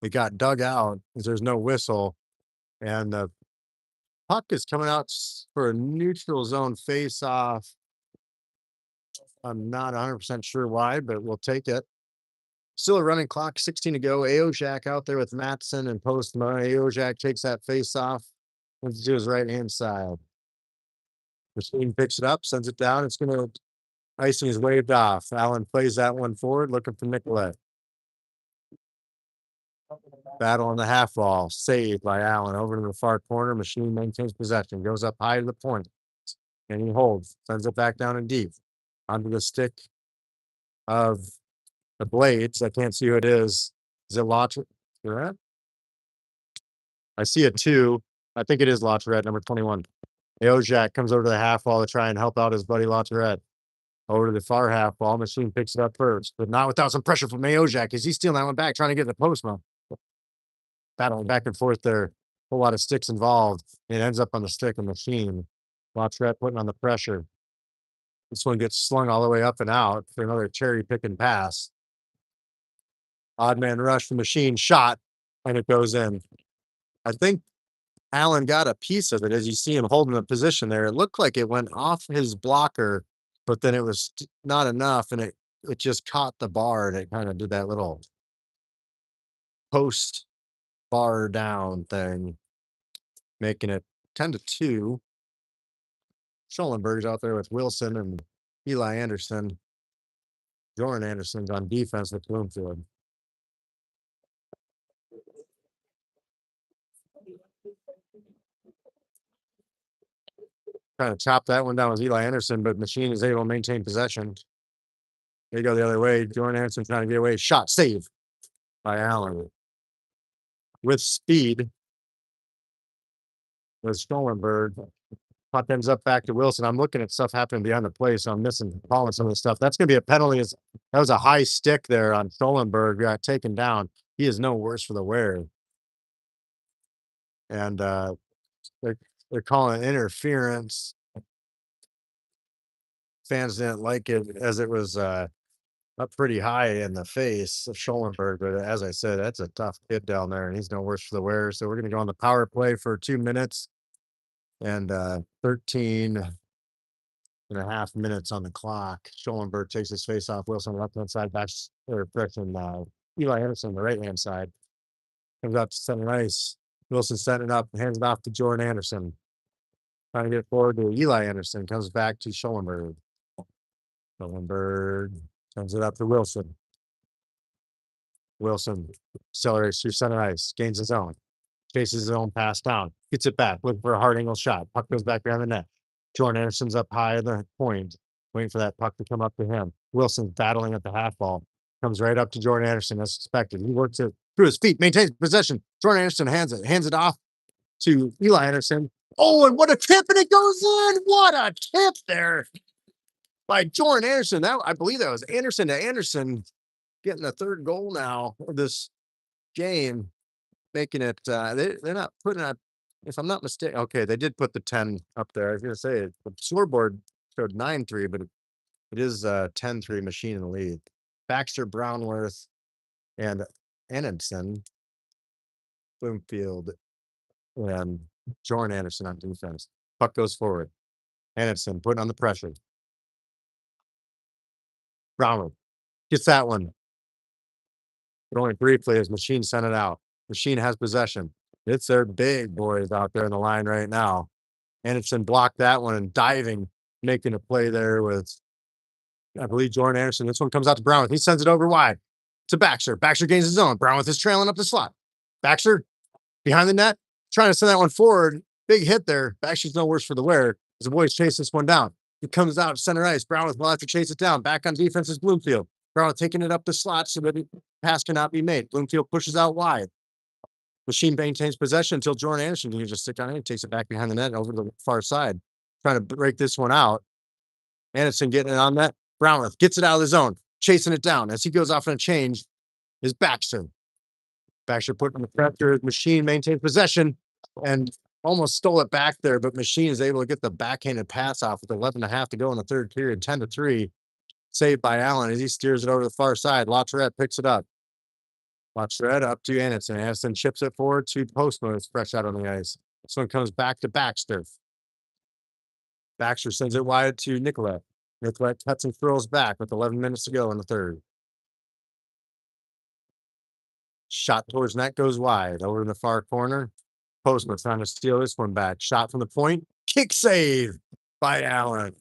It got dug out because there's no whistle, and the puck is coming out for a neutral zone face off. I'm not 100% sure why, but we'll take it. Still a running clock, 16 to go. Aojak out there with Matson and Postma. Aojak takes that face off to his right-hand side. Machine picks it up, sends it down. It's going to icing is waved off. Allen plays that one forward, looking for Nicolette. Battle on the half wall, saved by Allen over to the far corner. Machine maintains possession, goes up high to the point, and he holds, sends it back down and deep onto the stick of the Blades. I can't see who it is. Is it Latourette? I see a 2. I think it is Latourette, number 21. Aojak comes over to the half wall to try and help out his buddy Latourette. Over to the far half wall. Machine picks it up first, but not without some pressure from Aojak. Is he stealing that one back, trying to get the Postma? Battling back and forth there. A whole lot of sticks involved. It ends up on the stick of Machine. Latourette putting on the pressure. This one gets slung all the way up and out for another cherry picking pass. Odd man rush from Machine, shot, and it goes in. I think Allen got a piece of it as you see him holding the position there. It looked like it went off his blocker, but then it was not enough, and it just caught the bar, and it kind of did that little post bar down thing, making it 10-2. Schollenberg's out there with Wilson and Eli Anderson. Jordan Anderson's on defense with Bloomfield. Trying to chop that one down with Eli Anderson, but Machine is able to maintain possession. They go the other way. Jordan Anderson trying to get away. Shot, save by Allen. With speed. With Schollenberg. Puck ends up back to Wilson. I'm looking at stuff happening beyond the play, so I'm missing calling some of the stuff. That's going to be a penalty. That was a high stick there on Schollenberg. Got taken down. He is no worse for the wear. And they're calling interference. Fans didn't like it as it was up pretty high in the face of Schollenberg. But as I said, that's a tough kid down there, and he's no worse for the wear. So we're going to go on the power play for 2 minutes and 13.5 minutes on the clock. Schollenberg takes his face off. Wilson on the left-hand side, Eli Anderson on the right-hand side. Comes out to center ice. Wilson setting it up, hands it off to Jordan Anderson. Trying to get forward to Eli Anderson. Comes back to Schollenberg. Schollenberg sends it up to Wilson. Wilson accelerates through center ice, gains his own, chases his own pass down, gets it back, looking for a hard angle shot. Puck goes back behind the net. Jordan Anderson's up high at the point, waiting for that puck to come up to him. Wilson's battling at the half ball. Comes right up to Jordan Anderson as expected. He works it through his feet, maintains possession. Jordan Anderson hands it off to Eli Anderson. Oh, and what a tip, and it goes in. What a tip there. by Jordan Anderson. That I believe that was Anderson to Anderson getting the third goal now of this game, making it they're not putting up, if I'm not mistaken. Okay, they did put the 10 up there. I was gonna say the scoreboard showed 9-3, but it is 10-3 Machine in the lead. Baxter, Brownworth, and Anderson, Bloomfield, and Jordan Anderson on defense. Puck goes forward. Anderson putting on the pressure. Brownworth gets that one. But only briefly as Machine sent it out. Machine has possession. It's their big boys out there in the line right now. Anderson blocked that one and diving, making a play there with, I believe, Jordan Anderson. This one comes out to Brownworth. He sends it over wide to Baxter. Baxter gains his own. Brownworth is trailing up the slot. Baxter behind the net, trying to send that one forward. Big hit there. Baxter's no worse for the wear as the boys chase this one down. It comes out center ice. Brownworth will have to chase it down. Back on defense is Bloomfield. Brownworth taking it up the slot so that the pass cannot be made. Bloomfield pushes out wide. Machine maintains possession until Jordan Anderson can just stick on it. He takes it back behind the net over to the far side, trying to break this one out. Anderson getting it on net. Brownworth gets it out of the zone, chasing it down. As he goes off on a change is Baxter. Baxter putting the pressure. Machine maintains possession and almost stole it back there, but Machine is able to get the backhanded pass off with 11.5 to go in the third period, 10-3. Saved by Allen as he steers it over the far side. Lautret picks it up. Lautret up to Anderson. Anderson chips it forward to Postma. It's fresh out on the ice. This one comes back to Baxter. Baxter sends it wide to Nicolette. Nicolette cuts and throws back with 11 minutes to go in the third. Shot towards net goes wide over in the far corner. Postma trying to steal this one back. Shot from the point. Kick save by Allen.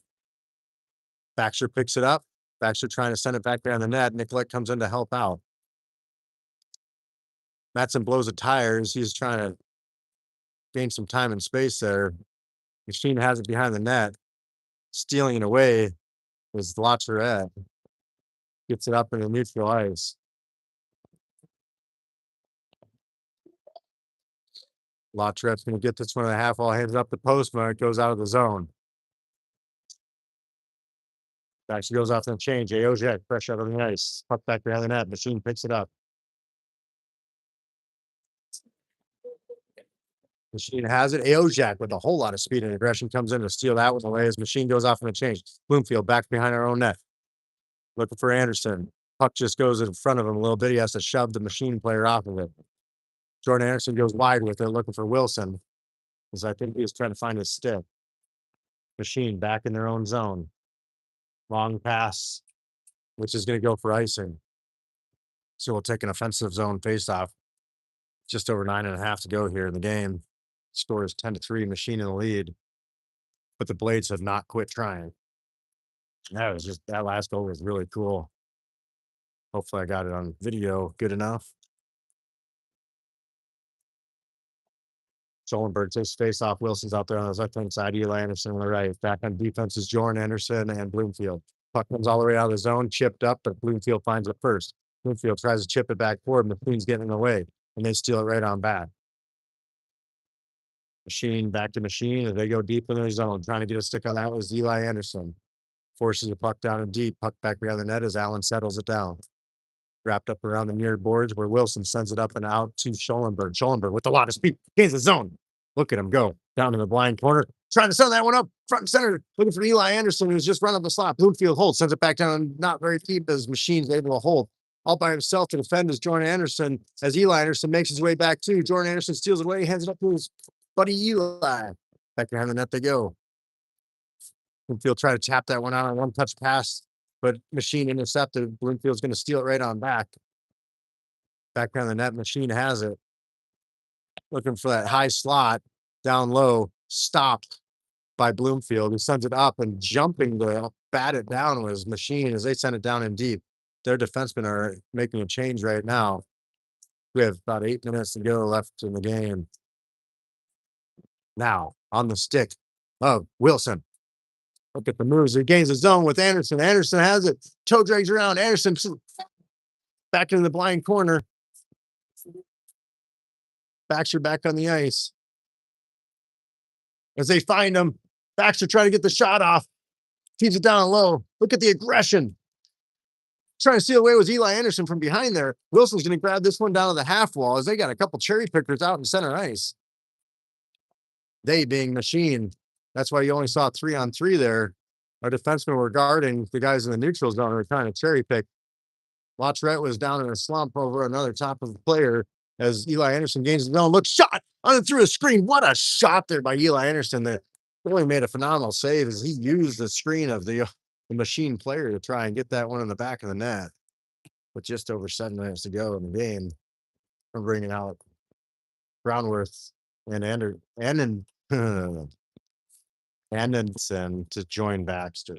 Baxter picks it up. Baxter trying to send it back behind the net. Nicolette comes in to help out. Matson blows the tires. He's trying to gain some time and space there. Machine has it behind the net. Stealing it away is Lautret. Gets it up into neutral ice. Lautret's going to get this one at the half wall, hands it up the Postma. It goes out of the zone. Baxter goes off the change. Aojek fresh out on the ice. Puck back behind the net. Machine picks it up. Machine has it. Aojak with a whole lot of speed and aggression comes in to steal that one away as Machine goes off on a change. Bloomfield back behind our own net. Looking for Anderson. Puck just goes in front of him a little bit. He has to shove the Machine player off of it. Jordan Anderson goes wide with it, looking for Wilson, because I think he was trying to find his stick. Machine back in their own zone. Long pass, which is going to go for icing. So we'll take an offensive zone faceoff. Just over 9.5 to go here in the game. Score is 10-3, Machine in the lead. But the Blades have not quit trying. That last goal was really cool. Hopefully I got it on video good enough. Schoenberg takes face off. Wilson's out there on the left-hand side. Eli Anderson on the right. Back on defense is Jordan Anderson and Bloomfield. Puck comes all the way out of the zone, chipped up, but Bloomfield finds it first. Bloomfield tries to chip it back forward. Machine's getting in the way, and they steal it right on back. Machine back to Machine, and they go deep in their zone. Trying to get a stick on that was Eli Anderson. Forces the puck down and deep. Puck back behind the net as Allen settles it down. Wrapped up around the near boards where Wilson sends it up and out to Schoenberg. Schoenberg with a lot of speed. Gains the zone. Look at him go down in the blind corner. Trying to send that one up front and center. Looking for Eli Anderson, who's just run up the slot. Bloomfield holds, sends it back down, not very deep as Machine's able to hold. All by himself to defend is Jordan Anderson as Eli Anderson makes his way back too. Jordan Anderson steals it away, hands it up to his buddy Eli. Back behind the net they go. Bloomfield tried to tap that one out on one touch pass, but Machine intercepted. Bloomfield's going to steal it right on back. Back behind the net, Machine has it. Looking for that high slot down low, stopped by Bloomfield, who sends it up and jumping to bat it down was Machine as they send it down in deep. Their defensemen are making a change right now. We have about 8 minutes to go left in the game. Now on the stick of Wilson. Look at the moves. He gains the zone with Anderson. Anderson has it. Toe drags around. Anderson back in the blind corner. Baxter back on the ice. As they find him, Baxter trying to get the shot off. Feeds it down low. Look at the aggression. Trying to steal away was Eli Anderson from behind there. Wilson's going to grab this one down to the half wall as they got a couple cherry pickers out in center ice. They being Machine. That's why you only saw 3-on-3 there. Our defensemen were guarding the guys in the neutral zone who were trying to cherry pick. Latrette was down in a slump over another top of the player as Eli Anderson gains the zone. Look, shot on and through a screen. What a shot there by Eli Anderson. The really made a phenomenal save as he used the screen of the Machine player to try and get that one in the back of the net. With just over 7 minutes to go in the game, I'm bringing out Brownworth and Anderson to join Baxter.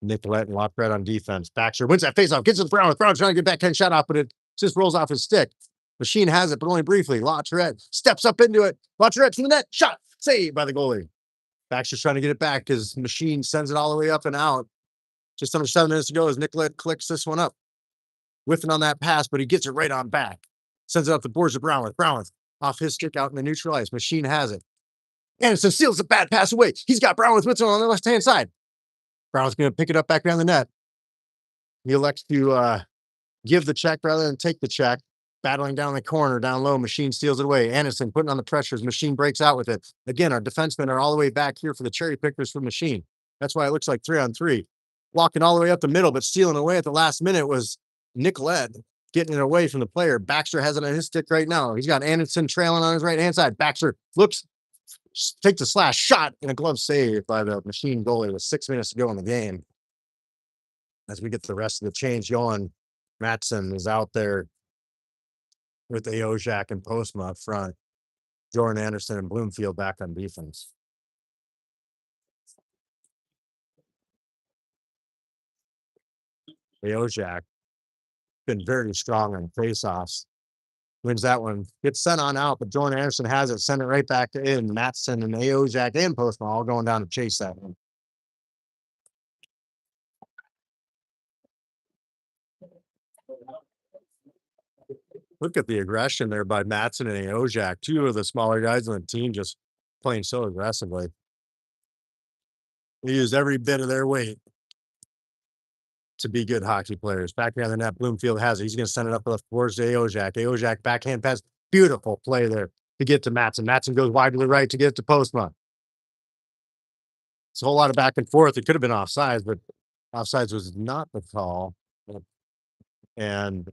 Nicolette and Latrette on defense. Baxter wins that faceoff, gets it to Brownworth. Brownworth trying to get back 10 shot off, but it just rolls off his stick. Machine has it, but only briefly. Latrette steps up into it. Latrette to the net. Shot. Saved by the goalie. Baxter's trying to get it back because Machine sends it all the way up and out. Just under 7 minutes to go as Nicolette clicks this one up. Whiffing on that pass, but he gets it right on back. Sends it up the boards to Brownworth. Brownworth off his stick out in the neutral ice. Machine has it. Anderson steals the bad pass away. He's got Brownworth with him on the left-hand side. Brownworth's going to pick it up back down the net. He elects to give the check rather than take the check. Battling down the corner, down low. Machine steals it away. Anderson putting on the pressures. Machine breaks out with it. Again, our defensemen are all the way back here for the cherry pickers for Machine. That's why it looks like 3-on-3. Walking all the way up the middle, but stealing away at the last minute was Nicolette getting it away from the player. Baxter has it on his stick right now. He's got Anderson trailing on his right-hand side. Baxter looks, takes a slash shot and a glove save by the Machine goalie with 6 minutes to go in the game. As we get the rest of the change going, Matson is out there with Aojak and Postma up front. Jordan Anderson and Bloomfield back on defense. Aojak been very strong on faceoffs. Wins that one. Gets sent on out, but Jordan Anderson has it. Send it right back to in. Matson and Aojak and Postma all going down to chase that one. Look at the aggression there by Matson and Aojak. Two of the smaller guys on the team just playing so aggressively. They used every bit of their weight to be good hockey players. Back behind the net, Bloomfield has it. He's going to send it up towards Aojak. Aojak backhand pass. Beautiful play there to get to Matson. Matson goes wide to the right to get to Postma. It's a whole lot of back and forth. It could have been offsides, but offsides was not the call. And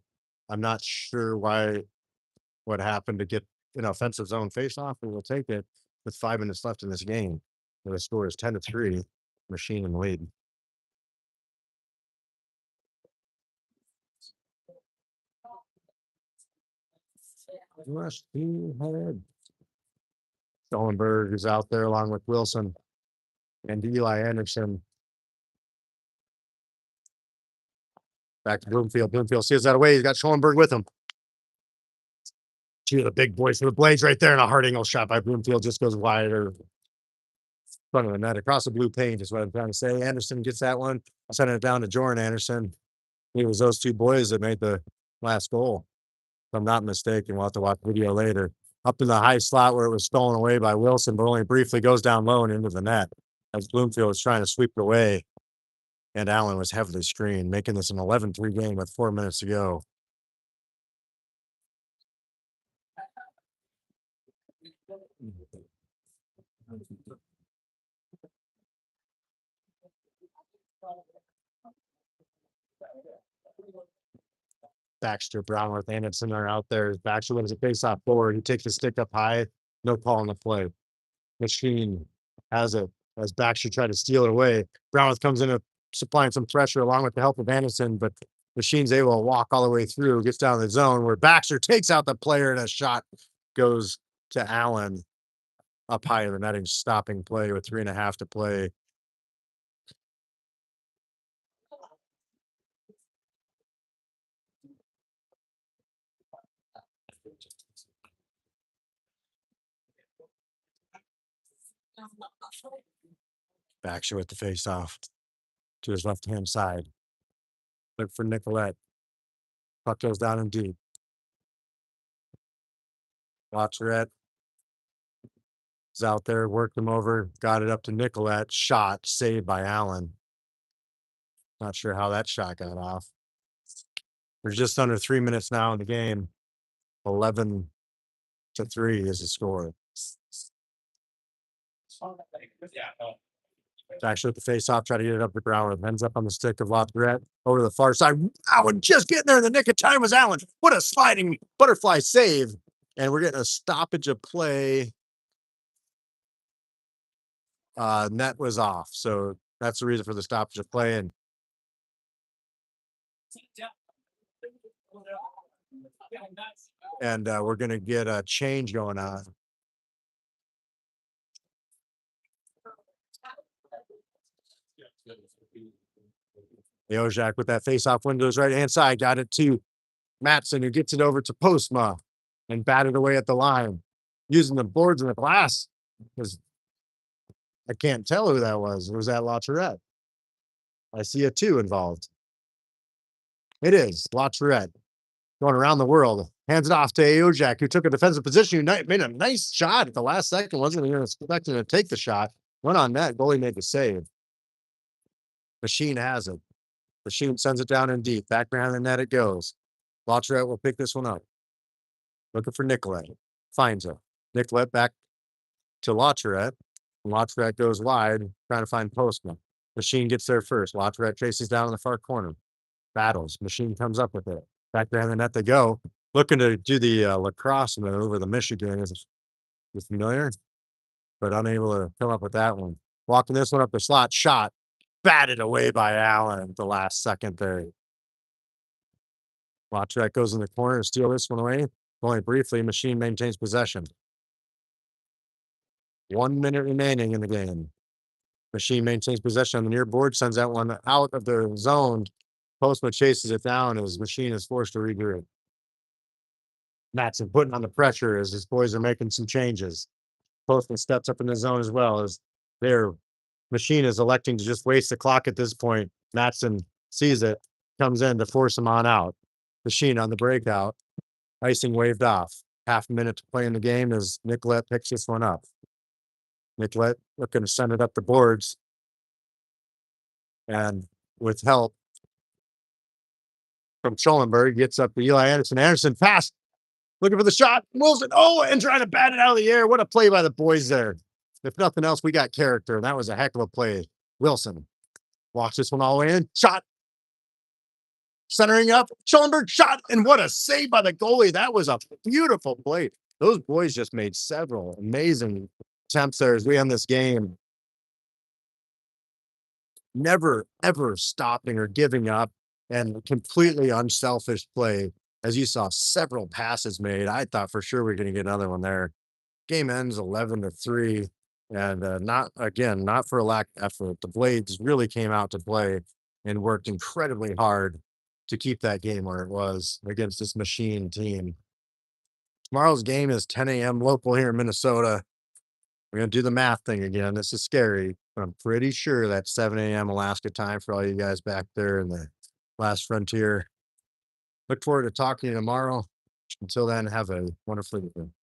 I'm not sure what happened to get an offensive zone faceoff, but we'll take it with 5 minutes left in this game. The score is 10-3. Machine in the lead. Rush ahead. Stolenberg is out there along with Wilson and Eli Anderson. Back to Bloomfield. Bloomfield sees that away. He's got Schoenberg with him. Two of the big boys for the Blades right there, and a hard angle shot by Bloomfield just goes wider. Front of the net across the blue paint is what I'm trying to say. Anderson gets that one. Sending it down to Jordan Anderson. It was those two boys that made the last goal. If I'm not mistaken, we'll have to watch the video later. Up in the high slot where it was stolen away by Wilson, but only briefly goes down low and into the net as Bloomfield was trying to sweep it away. And Allen was heavily screened, making this an 11-3 game with 4 minutes to go. Baxter, Brownworth, Anderson are out there. Baxter wins a faceoff forward. He takes the stick up high. No call on the play. Machine has it as Baxter tried to steal it away. Brownworth comes in supplying some pressure along with the help of Anderson, but Machine's able to walk all the way through, gets down the zone where Baxter takes out the player and a shot goes to Allen up high in the netting, stopping play with 3.5 to play. Baxter with the face off to his left-hand side. Look for Nicolette. Puck goes down and deep. Latrette is out there, worked him over, got it up to Nicolette. Shot, saved by Allen. Not sure how that shot got off. There's just under 3 minutes now in the game. 11-3 is the score. Actually, with the face-off, try to get it up to Brown. Ends up on the stick of Lafayette over to the far side. Allen just getting there in the nick of time was Allen. What a sliding butterfly save. And we're getting a stoppage of play. Net was off. So that's the reason for the stoppage of play. And we're going to get a change going on. Ojak with that face-off windows right-hand side. Got it to Matson, who gets it over to Postma and batted away at the line. Using the boards and the glass. Because I can't tell who that was. Or was that La Tourette? I see a 2 involved. It is La Tourette. Going around the world. Hands it off to Ojak, who took a defensive position. Made a nice shot at the last second. Wasn't even expecting to take the shot. Went on net. Goalie made the save. Machine has it. Machine sends it down in deep. Back behind the net it goes. La Tourette will pick this one up. Looking for Nicolette. Finds her. Nicolette back to La Tourette. La Tourette goes wide, trying to find Postman. Machine gets there first. La Tourette chases down in the far corner. Battles. Machine comes up with it. Back behind the net they go. Looking to do the lacrosse move or the Michigan. Is familiar? But unable to come up with that one. Walking this one up the slot. Shot. Batted away by Allen at the last second there. La Tourette goes in the corner to steal this one away. Only briefly, Machine maintains possession. 1 minute remaining in the game. Machine maintains possession on the near board, sends that one out of the zone. Postman chases it down as Machine is forced to regroup. Matson putting on the pressure as his boys are making some changes. Postman steps up in the zone as well as their Machine is electing to just waste the clock at this point. Matson sees it, comes in to force him on out. Machine on the breakout. Icing waved off. Half a minute to play in the game as Nicolette picks this one up. Nicolette looking to send it up the boards. And with help from Schollenberg, gets up to Eli Anderson. Anderson fast. Looking for the shot. Wilson. Oh, and trying to bat it out of the air. What a play by the boys there. If nothing else, we got character. And that was a heck of a play. Wilson walks this one all the way in. Shot. Centering up. Schollenberg shot. And what a save by the goalie. That was a beautiful play. Those boys just made several amazing attempts there as we end this game. Never, ever stopping or giving up, and completely unselfish play. As you saw, several passes made. I thought for sure we are going to get another one there. Game ends 11-3. And not for a lack of effort. The Blades really came out to play and worked incredibly hard to keep that game where it was against this Machine team. Tomorrow's game is 10 a.m. local here in Minnesota. We're going to do the math thing again. This is scary, but I'm pretty sure that's 7 a.m. Alaska time for all you guys back there in the last frontier. Look forward to talking to you tomorrow. Until then, have a wonderful evening.